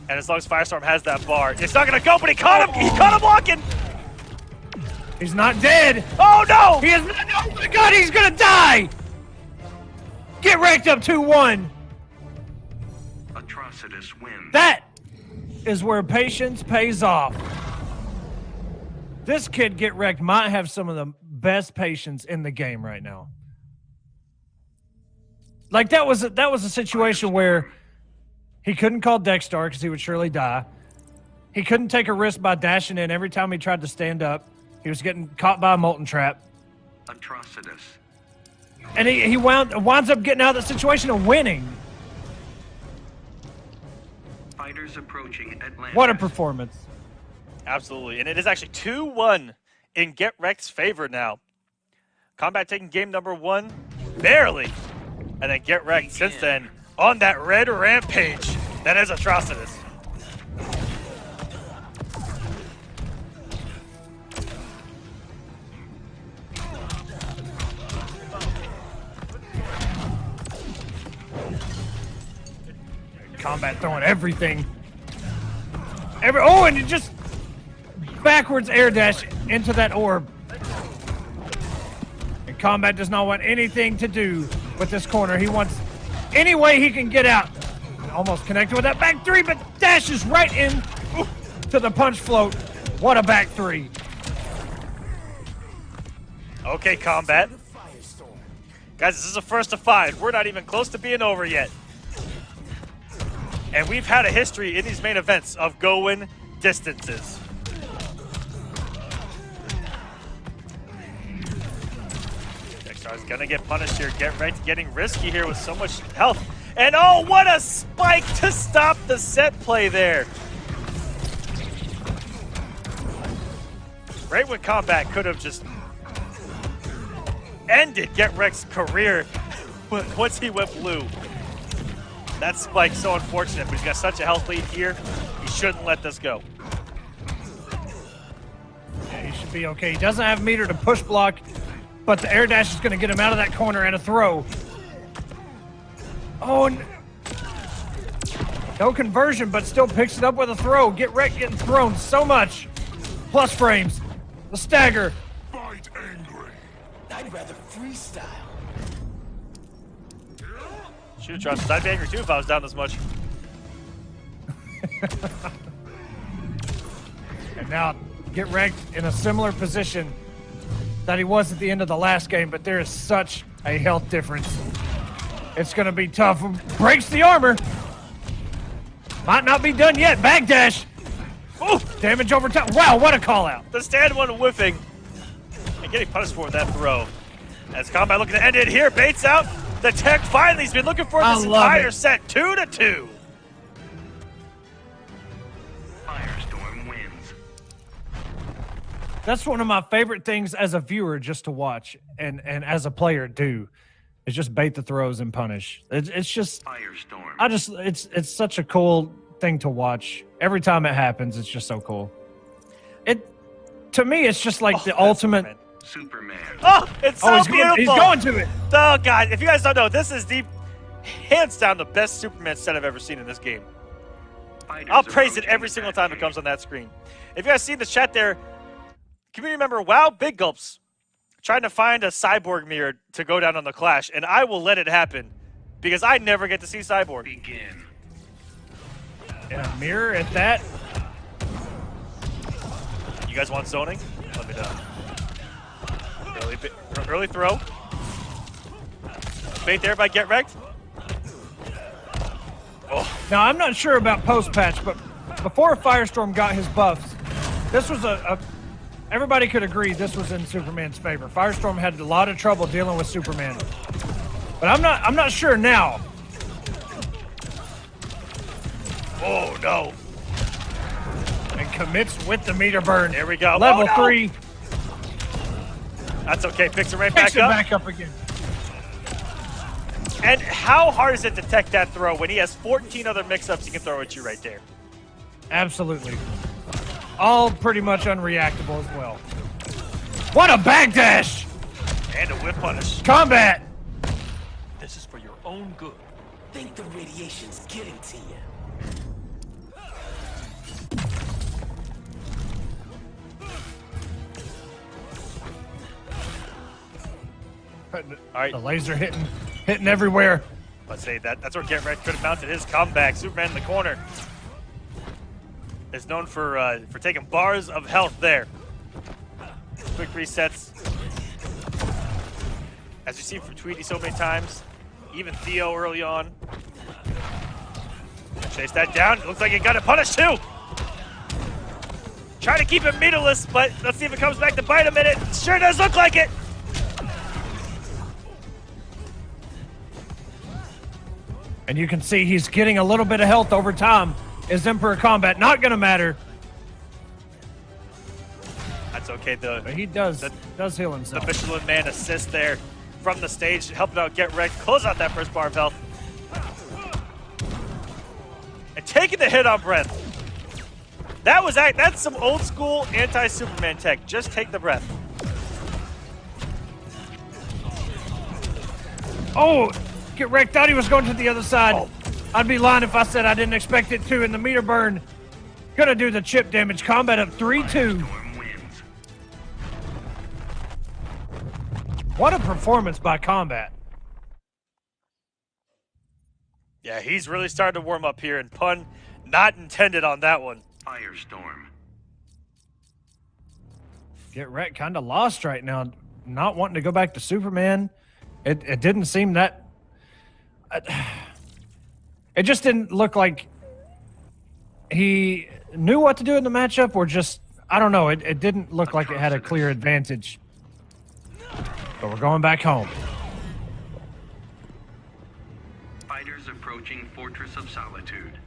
and as long as Firestorm has that bar, it's not gonna go, but he caught him! He caught him walking! He's not dead. Oh no! He is. Oh my God, he's gonna die! Getrekt up 2-1. Atrocitus wins. That is where patience pays off. This kid Getrekt might have some of the best patience in the game right now. Like that was a situation where he couldn't call Dexter because he would surely die. He couldn't take a risk by dashing in every time he tried to stand up. He was getting caught by a Molten Trap. Atrocitus. And he winds up getting out of the situation and winning. Fighters approaching Atlantis. What a performance. Absolutely, and it is actually 2-1 in Getrekt's favor now. Kombat taking game number 1, barely. And then Getrekt, since then, on that red rampage. That is Atrocitus. Kombat throwing everything. Oh, and it just backwards air dash into that orb. And Kombat does not want anything to do with this corner. He wants any way he can get out. Almost connected with that back 3, but dashes right in to the punch float. What a back 3. Okay, Kombat. Guys, this is a first of 5. We're not even close to being over yet. And we've had a history in these main events of going distances. Dexter's gonna get punished here. Getrekt getting risky here with so much health. And oh, what a spike to stop the set play there. Right when Kombat could have just ended Getrekt's career once he went blue. That spike's so unfortunate, but he's got such a health lead here. He shouldn't let this go. Yeah, he should be okay. He doesn't have meter to push block, but the air dash is going to get him out of that corner and a throw. Oh, no conversion, but still picks it up with a throw. Getrekt getting thrown so much. Plus frames. The stagger. Fight angry. I'd rather freestyle. Shoot, Trust. I'd be angry too if I was down this much. And now Getrekt in a similar position that he was at the end of the last game, but there is such a health difference. It's going to be tough. Breaks the armor. Might not be done yet. Backdash. Oh, damage over time. Wow, what a call out. The stand one whiffing and getting punished for that throw. As Kombat looking to end it here, baits out the tech. Finally, he's been looking for this entire set. 2-2. Firestorm wins. That's one of my favorite things as a viewer just to watch and as a player do. Is just bait the throws and punish. It's just Firestorm. It's such a cool thing to watch. Every time it happens, it's just so cool. To me, it's just like the ultimate. Superman. Oh, it's so beautiful. He's going to it. Oh, God. If you guys don't know, this is hands down the best Superman set I've ever seen in this game. I'll praise it every single time it comes on that screen. If you guys see the chat there, community member Wow Big Gulps trying to find a Cyborg mirror to go down on the Clash, and I will let it happen because I never get to see Cyborg. Begin. And a mirror at that. You guys want zoning? Let me know. Early throw. Bait there by Getrekt. Oh. Now, I'm not sure about post-patch, but before Firestorm got his buffs, this was everybody could agree this was in Superman's favor. Firestorm had a lot of trouble dealing with Superman. But I'm not sure now. Oh, no. And commits with the meter burn. There we go. Level 3. That's okay. Picks it right Picks back up. again. And how hard is it to detect that throw when he has 14 other mix-ups he can throw at you right there? Absolutely. All pretty much unreactable as well. What a backdash! And a whip punish. Combat! This is for your own good. Think the radiation's getting to you. All right. The laser hitting everywhere. Let's say that's where Getrekt could have mounted his comeback. Superman in the corner is known for taking bars of health there. Quick resets. As you see from Tweety so many times, even Theo early on. Chase that down. Looks like he got a punish too. Trying to keep him meterless, but let's see if it comes back to bite him in it. Sure does look like it. And you can see he's getting a little bit of health over time. Is Emperor Kombat not going to matter? That's okay. But he does heal himself. The Michelin Man assist there from the stage, helping out Getrekt, close out that first bar of health. And taking the hit on breath. That's some old school anti-Superman tech. Just take the breath. Oh, Getrekt thought he was going to the other side. Oh. I'd be lying if I said I didn't expect it to. In the meter burn, gonna do the chip damage. Kombat up 3-2. What a performance by Kombat. Yeah, he's really starting to warm up here, and pun not intended on that one. Firestorm. Getrekt kind of lost right now, not wanting to go back to Superman. It didn't seem that. It just didn't look like he knew what to do in the matchup, or just, I don't know. It didn't look like it had a clear advantage. But we're going back home. Fighters approaching Fortress of Solitude.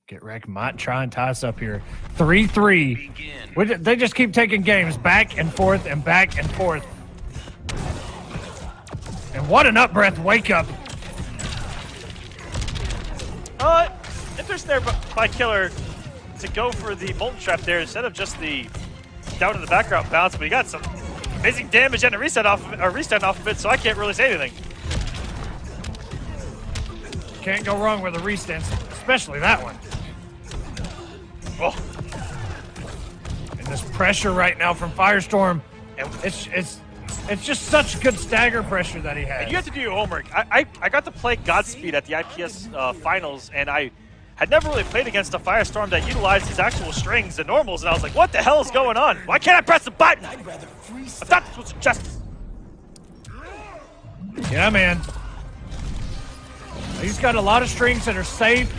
Getrekt might try and tie us up here. 3-3. They just keep taking games back and forth and back and forth. And what an up-breath wake-up. Interesting there by Killer to go for the Molten Trap there instead of just the down in the background bounce, but he got some amazing damage and a reset off of it, so I can't really say anything. Can't go wrong with a restand, especially that one. Oh. And this pressure right now from Firestorm, it's just such good stagger pressure that he has. And you have to do your homework. I got to play Godspeed at the IPS finals, and I had never really played against a Firestorm that utilized his actual strings and normals, and I was like, what the hell is going on? Why can't I press the button? I thought this was justice. Yeah, man. He's got a lot of strings that are safe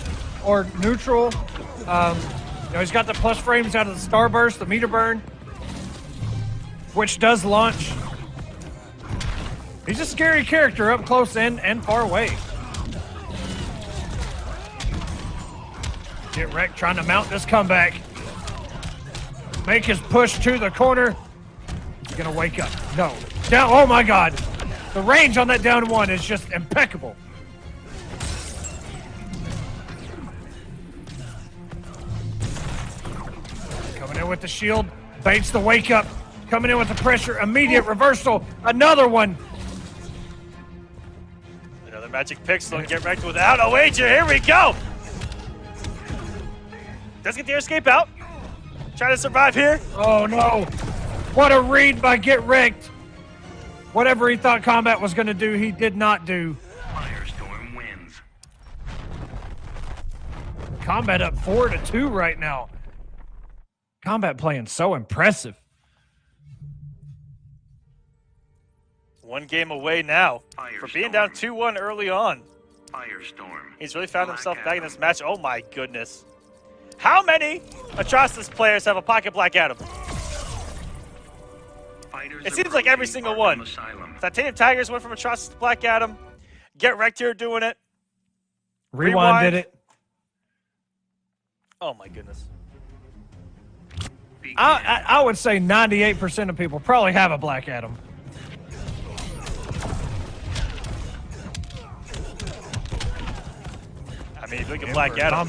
or neutral. You know, he's got the plus frames out of the starburst, the meter burn, which does launch. He's a scary character up close and far away. Getrekt trying to mount this comeback. Make his push to the corner. He's gonna wake up. No. Down. Oh my God. The range on that down one is just impeccable. Coming in with the shield. Baits the wake up. Coming in with the pressure. Immediate reversal. Another one. Another magic pixel and Getrekt without a wager. Here we go. Does get the escape out. Trying to survive here. Oh no. What a read by Getrekt. Whatever he thought Kombat was going to do, he did not do. Firestorm wins. Kombat up 4-2 right now. Kombat playing so impressive. One game away now for being down 2-1 early on. Firestorm. He's really found himself back in this match. Oh my goodness. How many Atrocitus players have a pocket Black Adam? It seems like every single one. Titanium Tigers went from Atrocitus to Black Adam. Getrekt here doing it. Rewind did it. Oh my goodness. I would say 98% of people probably have a Black Adam. I mean, look at Black Adam.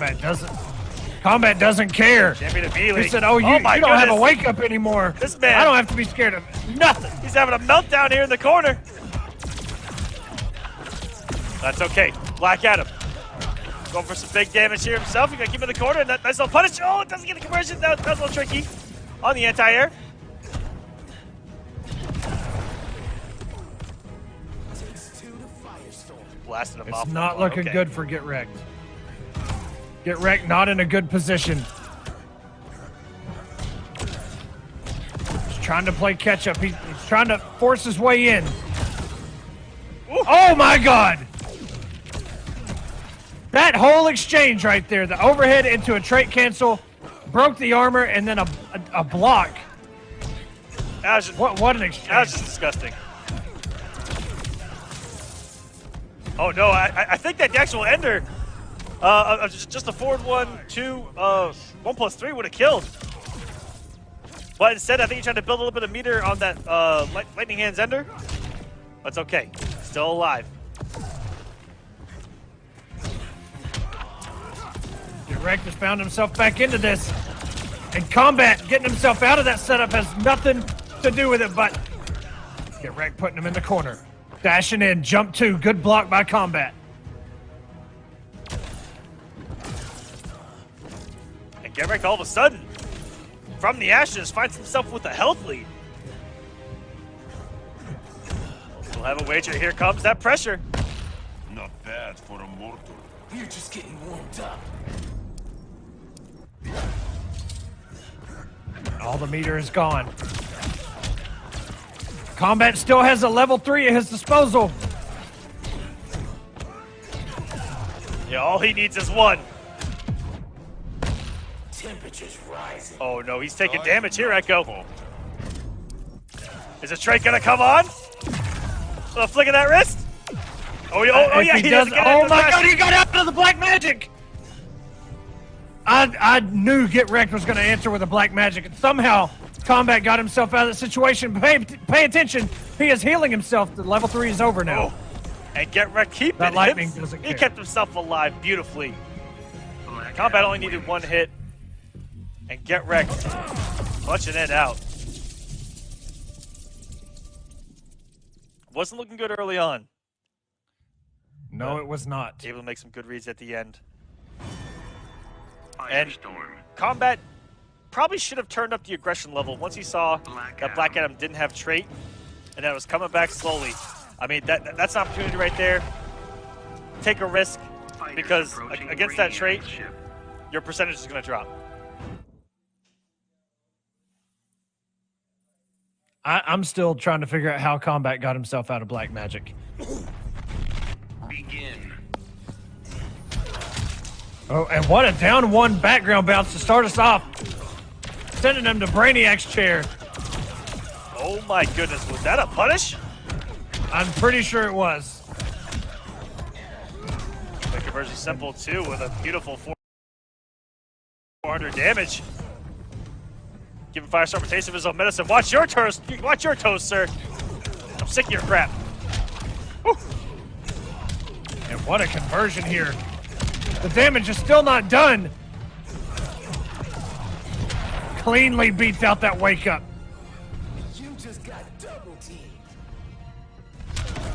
Kombat doesn't care. Champion immediately. He said, oh, you don't have a wake up anymore. This man. I don't have to be scared of nothing. He's having a meltdown here in the corner. That's okay. Black Adam going for some big damage here himself. He's going to keep him in the corner. And that nice little punish. Oh, it doesn't get the conversion. That was a little tricky on the anti-air. Blasted him off. It's not looking good for Getrekt. Getrekt not in a good position. He's trying to play catch up. He's trying to force his way in. Ooh. Oh my God! That whole exchange right there, the overhead into a trait cancel, broke the armor, and then a block. That was just, what an exchange. That was just disgusting. Oh no, I think that the actual ender, just a forward 1-2, 1+3 would have killed. But instead, I think he tried to build a little bit of meter on that lightning hands ender. That's okay, still alive. Getrekt has found himself back into this. And Kombat getting himself out of that setup has nothing to do with it, but Getrekt putting him in the corner. Dashing in, jump 2, good block by Kombat. And Getrekt all of a sudden, from the ashes, finds himself with a health lead. We'll have a wager. Here comes that pressure. Not bad for a mortal. We're just getting warmed up. All the meter is gone. Kombat still has a level 3 at his disposal. Yeah, all he needs is one. Temperature's rising. Oh no, he's taking damage here, Echo. Is the trait gonna come on? With a flick of that wrist? Oh yeah, he does. Oh my God, he got out of the black magic. I knew Getrekt was going to answer with a black magic, and somehow Kombat got himself out of the situation. Pay attention. He is healing himself. The level 3 is over now. Oh. And Getrekt he kept himself alive beautifully. Kombat only needed one hit, and Getrekt punching it out. Wasn't looking good early on. No, it was not. Able to make some good reads at the end. And Kombat probably should have turned up the aggression level once he saw that Black Adam didn't have trait and that it was coming back slowly. I mean, that's an opportunity right there. Take a risk, because against that trait, your percentage is going to drop. I'm still trying to figure out how Kombat got himself out of black magic. Begin. Oh, and what a down one background bounce to start us off. Sending him to Brainiac's chair. Oh my goodness, was that a punish? I'm pretty sure it was. The conversion simple too with a beautiful 400 damage. Giving Firestorm a taste of his own medicine. Watch your toes, sir. I'm sick of your crap. Woo. And what a conversion here. The damage is still not done. Cleanly beats out that wake up. You just got double teamed.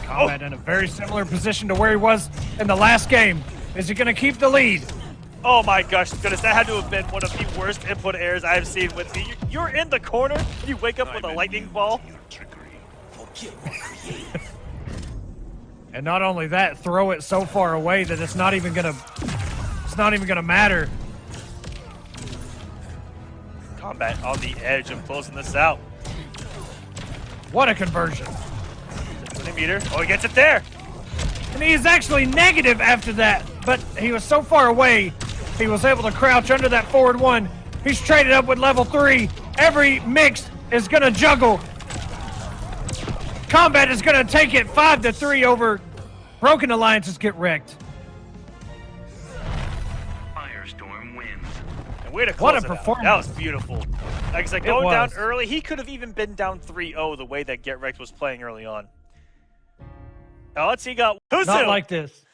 Kombat in a very similar position to where he was in the last game. Is he going to keep the lead? Oh my gosh, goodness, that had to have been one of the worst input errors I've seen with me. You're in the corner, and you wake up with a lightning ball. And not only that, throw it so far away that it's not even gonna matter. Kombat on the edge of closing this out. What a conversion. 20 meter. Oh, he gets it there. And he is actually negative after that, but he was so far away, he was able to crouch under that forward one. He's traded up with level 3. Every mix is gonna juggle. Kombat is gonna take it 5-3 over Broken Alliances Getrekt. Firestorm wins. And way to close What a it out. performance. That was beautiful. Like I said, going down was. early, he could have even been down 3-0 the way that Getrekt was playing early on. Now let's see, he got Husu. Not like this.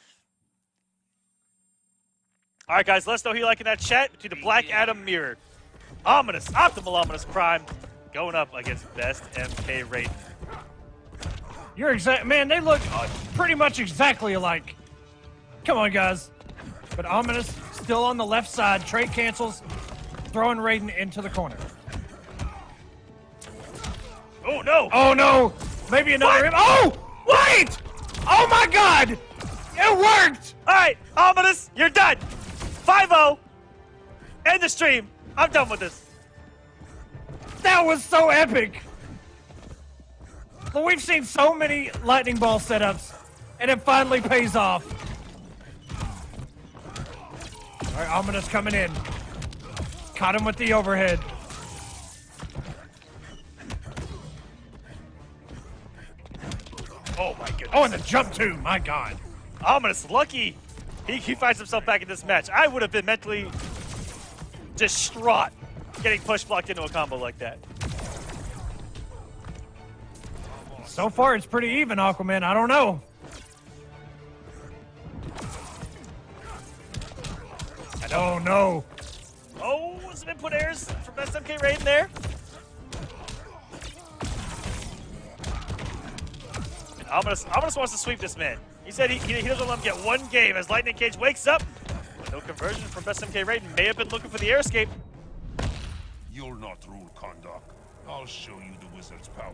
All right, guys, let us know who you like in that chat to the Black Adam mirror. Ominous, optimal Ominous Prime going up against Best MK Raiden. You're exact, man. They look pretty much exactly alike. Come on, guys. But Ominous still on the left side. Trade cancels, throwing Raiden into the corner. Oh no! Oh no! Maybe another. Oh wait! Oh my God! It worked! All right, Ominous, you're done. 5-0. End the stream. I'm done with this. That was so epic. But we've seen so many lightning ball setups, and it finally pays off. All right, Ominous coming in. Caught him with the overhead. Oh my goodness. Oh, and the jump too. My God. Ominous, lucky he finds himself back in this match. I would have been mentally distraught getting push blocked into a combo like that. So far, it's pretty even, Aquaman. I don't know. Oh, no. Oh, some input errors from SMK Raiden there. And Ominous wants to sweep this man. He said he doesn't let him get one game as Lightning Cage wakes up. No conversion from SMK Raiden. May have been looking for the air escape. You'll not rule Kondak. I'll show you the wizard's power.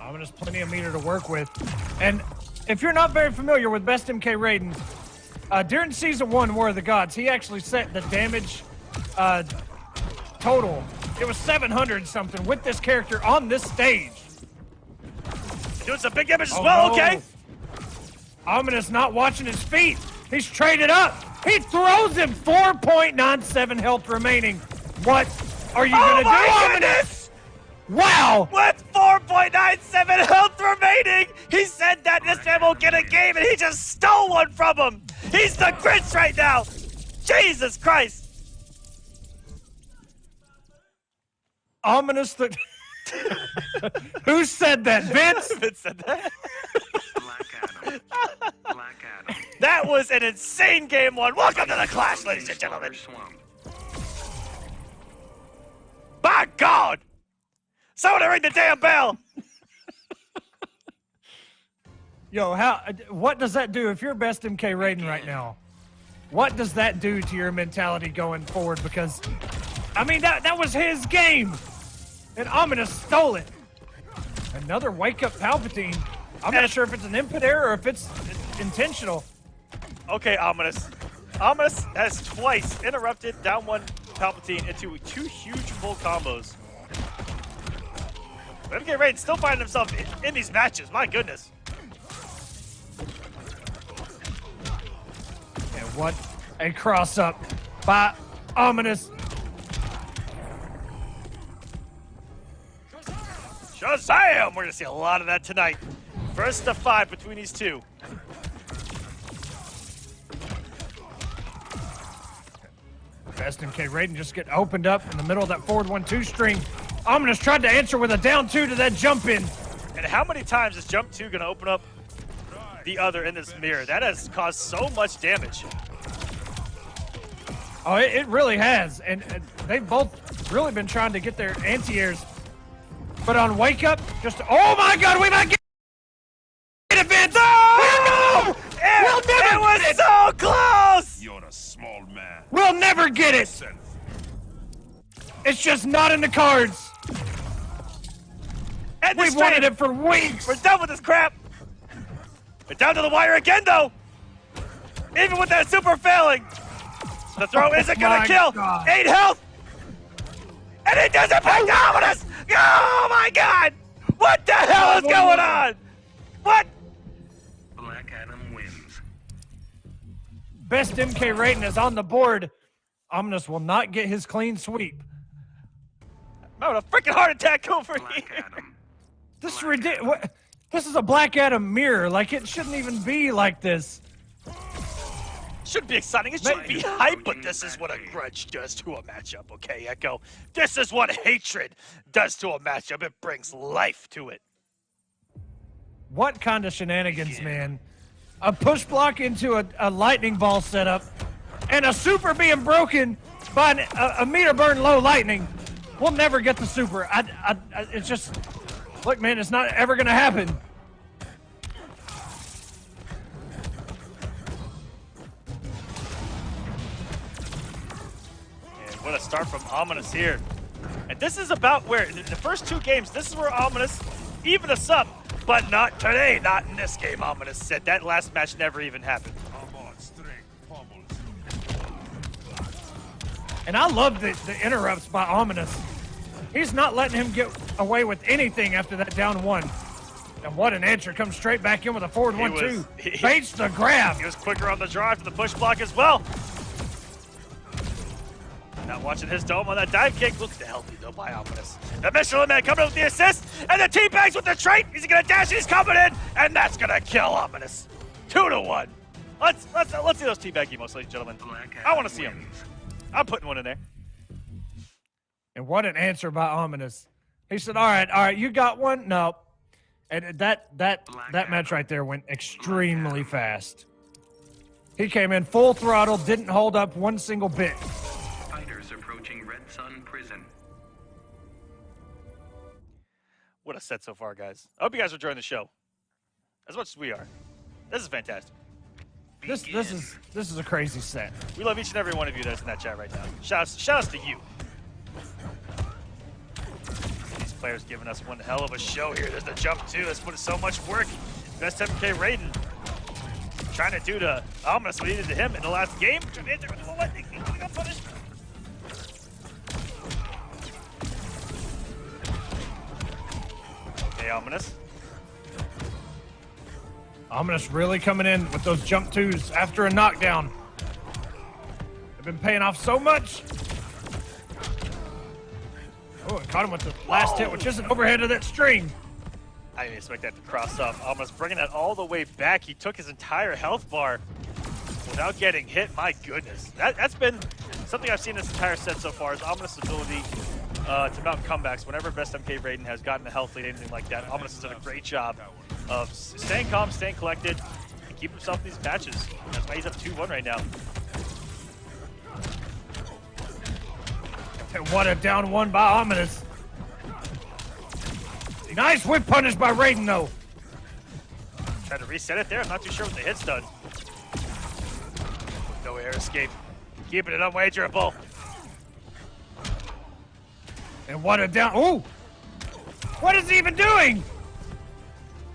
Ominous, plenty of meter to work with. And if you're not very familiar with Best MK Raiden, during Season 1, War of the Gods, he actually set the damage total. It was 700 something with this character on this stage. Doing some big damage as Oh, well, no. okay? Ominous not watching his feet. He's traded up. He throws him 4.97 health remaining. What are you going to do, my Ominous? goodness! Wow. With 4.97 health remaining, he said that this man will get a game, and he just stole one from him. He's the Grinch right now. Jesus Christ. Ominous. Who said that? Vince? Vince said that. Black Adam. Black Adam. That was an insane game one. Welcome to the clash, ladies and gentlemen. Swamp. By God! Someone ring the damn bell! Yo, what does that do if you're Best MK Raiden right now? What does that do to your mentality going forward? Because, I mean, that was his game. And Ominous stole it. Another wake-up Palpatine. I'm not sure if it's an input error or if it's intentional. Okay, Ominous. Ominous has twice interrupted down one Palpatine into two huge full combos. But MK Raiden still finding himself in these matches. My goodness. And What a cross up by Ominous. Shazam! We're gonna see a lot of that tonight. First of 5 between these two. Best MK Raiden just getting opened up in the middle of that forward 1-2 string. Ominous tried to answer with a down 2 to that jump in. And how many times is jump 2 gonna open up the other in this mirror? That has caused so much damage. Oh, it really has. And they've both really been trying to get their anti-airs. But on Wake Up, just, oh my God, we might get advance. No! It was so close! You're a small man. We'll never get it. It's just not in the cards. And We've wanted it for weeks. We're done with this crap. We're down to the wire again, though. Even with that super failing. The throw isn't gonna kill. God. 8 health. And it doesn't pick Ominous. Oh my God! What the hell is going on? What? Black Adam wins. Best MK Raiden is on the board. Ominous will not get his clean sweep. I'm having a freaking heart attack over Black here. Adam. This is ridiculous. This is a Black Adam mirror. Like, it shouldn't even be like this. Should be exciting. It should be hype, but this is what a grudge does to a matchup, okay, Echo? This is what hatred does to a matchup. It brings life to it. What kind of shenanigans, man? A push block into a lightning ball setup and a super being broken by a meter burn low lightning. We'll never get the super. It's just, look, man, it's not ever going to happen. What a start from Ominous here. And this is about where, in the first 2 games, this is where Ominous even us up, but not today, not in this game, Ominous said. That last match never even happened. And I love the interrupts by Ominous. He's not letting him get away with anything after that down 1. And what an answer, comes straight back in with a forward 1-2. Baits the grab. He was quicker on the draw after the push block as well. Not watching his dome on that dive kick. Look at the healthy though by Ominous. The Michelin Man coming in with the assist, and the teabags with the trait. He's gonna dash. He's coming in, and that's gonna kill Ominous. 2-1. Let's see those teabag emotes, ladies and gentlemen. I want to see them. I'm putting one in there. And what an answer by Ominous. He said, all right, you got one? No. And that match right there went extremely fast. He came in full throttle, didn't hold up one single bit. Fighters approaching Red Sun Prison. What a set so far, guys. I hope you guys are enjoying the show as much as we are. This is fantastic. This is a crazy set. We love each and every one of you that's in that chat right now. Shouts to you. These players giving us one hell of a show here. There's the jump too. That's put in so much work. Best MK Raiden trying to do to Ominous what he did to him in the last game. He got punished. Okay, Ominous. Ominous really coming in with those jump 2s after a knockdown. They've been paying off so much. Oh, it caught him with the last hit, which isn't overhead of that string. I didn't expect that to cross off. Ominous bringing that all the way back. He took his entire health bar without getting hit. My goodness. That's been something I've seen this entire set so far, is Ominous' ability to mount comebacks. Whenever Best MK Raiden has gotten a health lead, anything like that, Ominous has done a great job of staying calm, staying collected, and keep himself in these matches. That's why he's up 2-1 right now. And what a down 1 by Ominous. Nice whip punish by Raiden, though. Tried to reset it there. I'm not too sure what the hit's done. No air escape. Keeping it unwagerable. And what a down. Ooh! What is he even doing?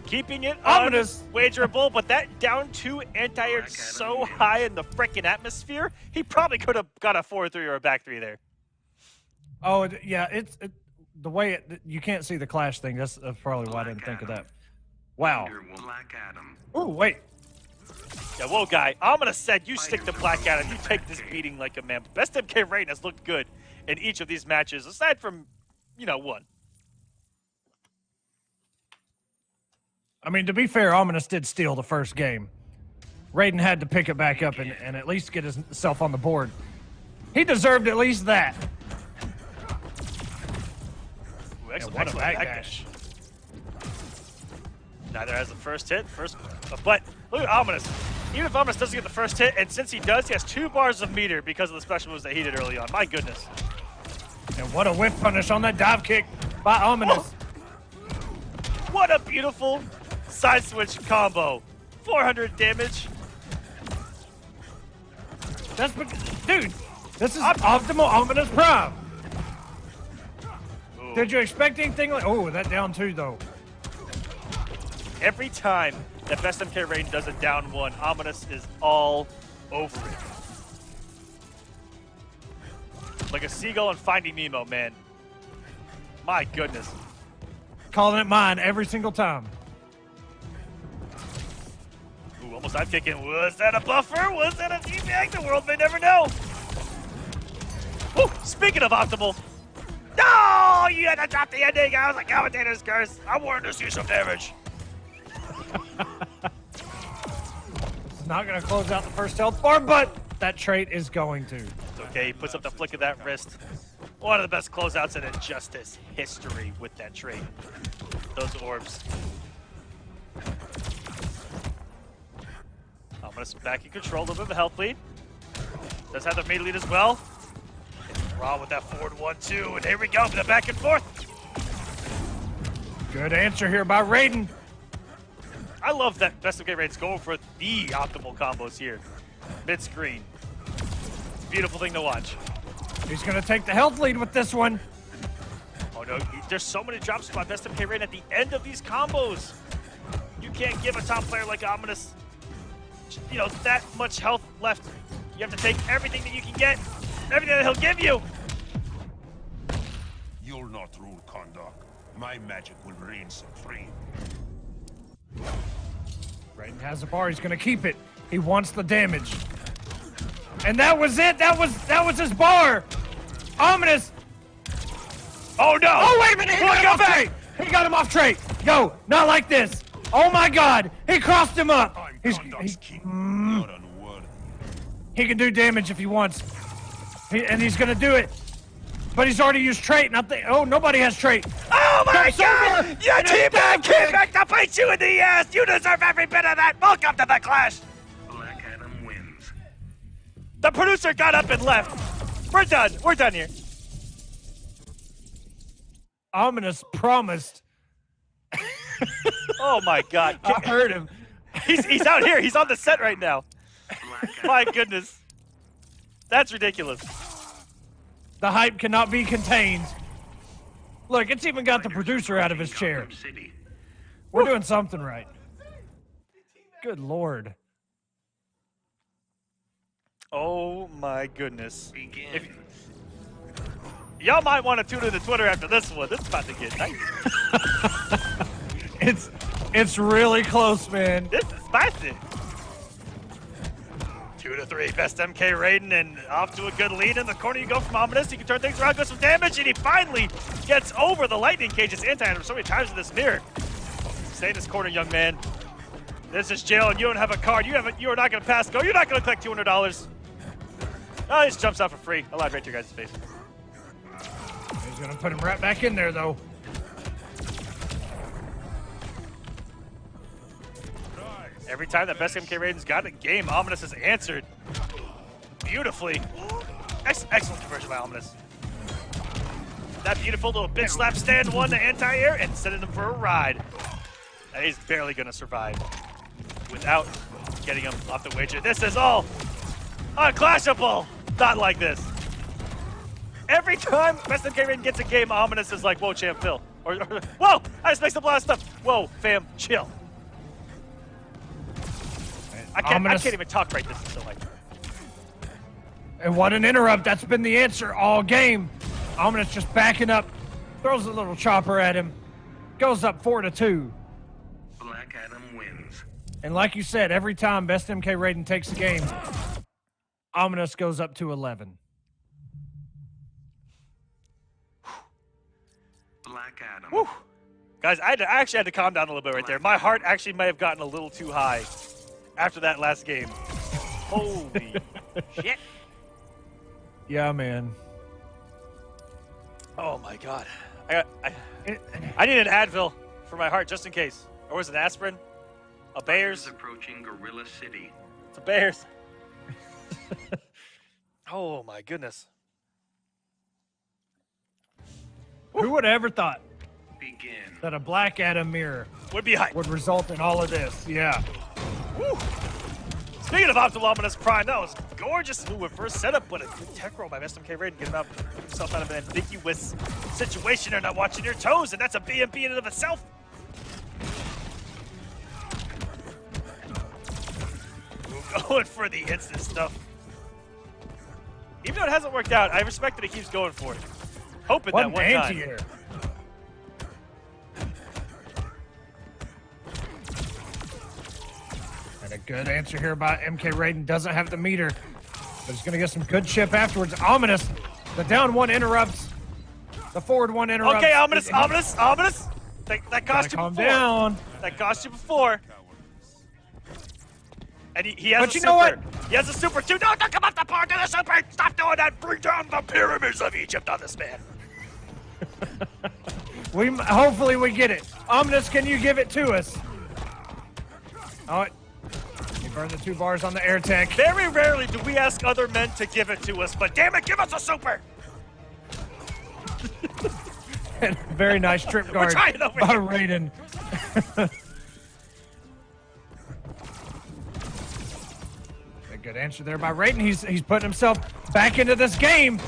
Keeping it Ominous. unwagerable, but that down 2 anti-air so high in the frickin' atmosphere, he probably could have got a 4-3 or a back 3 there. Oh, yeah, the way you can't see the clash thing. That's probably why I didn't think of that. Wow. Black Adam. Ooh, wait. Yeah, whoa, guy. Ominous said you stick to Blackout and you take this beating like a man. Best MK Raiden has looked good in each of these matches, aside from, you know, one. I mean, to be fair, Ominous did steal the first game. Raiden had to pick it back up and at least get himself on the board. He deserved at least that. Ooh, excellent, what a excellent backdash. Neither has the first hit. But look at Ominous. Even if Ominous doesn't get the first hit, and since he does, he has 2 bars of meter because of the special moves that he did early on. My goodness. And what a whiff punish on that dive kick by Ominous. What a beautiful side switch combo. 400 damage. That's dude, this is optimal Ominous Prime. Ooh. Did you expect anything like? Oh, that down 2 though. Every time that Best MK Raiden does a down 1, Ominous is all over it. Like a seagull in Finding Nemo, man. My goodness. Calling it mine every single time. Ooh, almost dive kicking. Was that a buffer? Was that a teabag? The world may never know. Woo! Speaking of optimal. No! You had to drop the ending. I was a commentator's curse. I wanted to see some damage. It's not going to close out the first health bar, but that trait is going to. It's okay. He puts up the flick of that wrist. One of the best closeouts in Injustice history with that trait. Those orbs. Ominous back in control, a little bit of a health lead. Does have the melee lead as well. Raw with that forward 1-2, and here we go for the back and forth. Good answer here by Raiden. I love that Best of K Raiden's going for the optimal combos here. Mid-screen. It's a beautiful thing to watch. He's going to take the health lead with this one. Oh no, there's so many drops by Best of K Raiden at the end of these combos. You can't give a top player like Ominous, you know, that much health left. You have to take everything that you can get, everything that he'll give you. You'll not rule Kondak. My magic will reign supreme. Raiden has the bar. He's going to keep it. He wants the damage. And that was it. That was his bar. Ominous. Oh no! Oh, wait a minute. He got him off trait. He got him off trait. Go. Not like this. Oh my God. He crossed him up. I'm Kondak's king. You're unworthy. He can do damage if he wants. And he's going to do it. But he's already used trait. And I think, oh, nobody has trait. Oh my Jumps God! over. Your And teammate he's came back to bite you in the ass! You deserve every bit of that! Welcome to the clash! Black Adam wins. The producer got up and left. We're done. We're done here. Ominous promised. Oh my God. I heard him. He's out here. He's on the set right now. Black My goodness. That's ridiculous. The hype cannot be contained. Look, it's even got the producer out of his chair. Gotham City. We're doing something right. Good Lord. Oh my goodness. Begin. Y'all might want to tune in to Twitter after this one. This is about to get nice. It's really close, man. This is spicy. 2-3, Best MK Raiden, and off to a good lead in the corner. You go from Ominous. He can turn things around, get some damage, and he finally gets over the lightning cage's anti-item so many times in this mirror. Stay in this corner, young man. This is jail, and you don't have a card. You are not going to pass go. You're not going to collect $200. Oh, he just jumps out for free. I lied right to your guys' face. He's gonna put him right back in there, though. Every time that Best MK Raiden's got a game, Ominous has answered beautifully. Excellent conversion by Ominous. That beautiful little bitch slap stand won the anti-air and sending him for a ride. And he's barely gonna survive without getting him off the wager. This is all unclashable. Not like this. Every time Best MK Raiden gets a game, Ominous is like, whoa, champ, Phil. Or whoa, I just mixed up a lot of stuff. Whoa, fam, chill. I can't even talk right. This is so like. And what an interrupt. That's been the answer all game. Ominous just backing up. Throws a little chopper at him. Goes up 4-2. Black Adam wins. And like you said, every time Best MK Raiden takes a game, Ominous goes up to 11. Black Adam. Whew. Guys, I actually had to calm down a little bit right there. My heart actually may have gotten a little too high after that last game. Holy shit. Yeah, man. Oh my god. I need an Advil for my heart just in case. Or was it aspirin? A Bayer's? Approaching Gorilla City. It's a Bayer's. Oh my goodness. Who would have ever thought Begin. that a Black Adam mirror Would be hype. would result in all of this? Yeah. Woo. Speaking of Optimal Ominous Prime, that was gorgeous move with first setup, but a good tech roll by SMK Raiden. Get himself out of an ambiguous situation and not watching your toes, and that's a BMP in and of itself. Going for the instant stuff. Even though it hasn't worked out, I respect that he keeps going for it. Hoping What that an one time. anti-air. And a good answer here by MK Raiden. Doesn't have the meter, but he's going to get some good chip afterwards. Ominous. The down one interrupts. The forward one interrupts. Okay, Ominous. That cost you Calm before. down. That cost you before. And he has But a you super. know what? He has a super too. No, don't come up the park to the super. Stop doing that. Bring down the pyramids of Egypt on this man. Hopefully we get it. Ominous, can you give it to us? Oh, he burned the 2 bars on the air tech. Very rarely do we ask other men to give it to us, but damn it, give us a super. Very nice trip guard trying over by here. Raiden. A good answer there by Raiden. He's putting himself back into this game.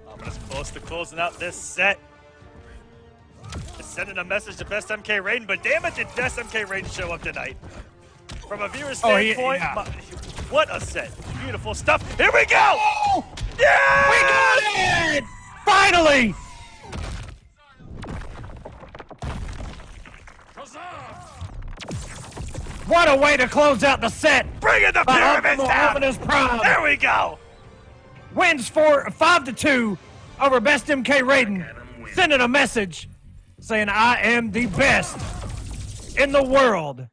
Ominous close to closing out this set. Just sending a message to Best MK Raiden, but damn it, did Best MK Raiden show up tonight? From a viewer's standpoint, what a set. Beautiful stuff. Here we go! Oh! Yeah! We got it! Finally! What a way to close out the set! Bring in the by pyramids Optimal down! Ominous Prime. There we go! Wins 5-2 over Best MK Raiden, sending a message saying, I am the best in the world.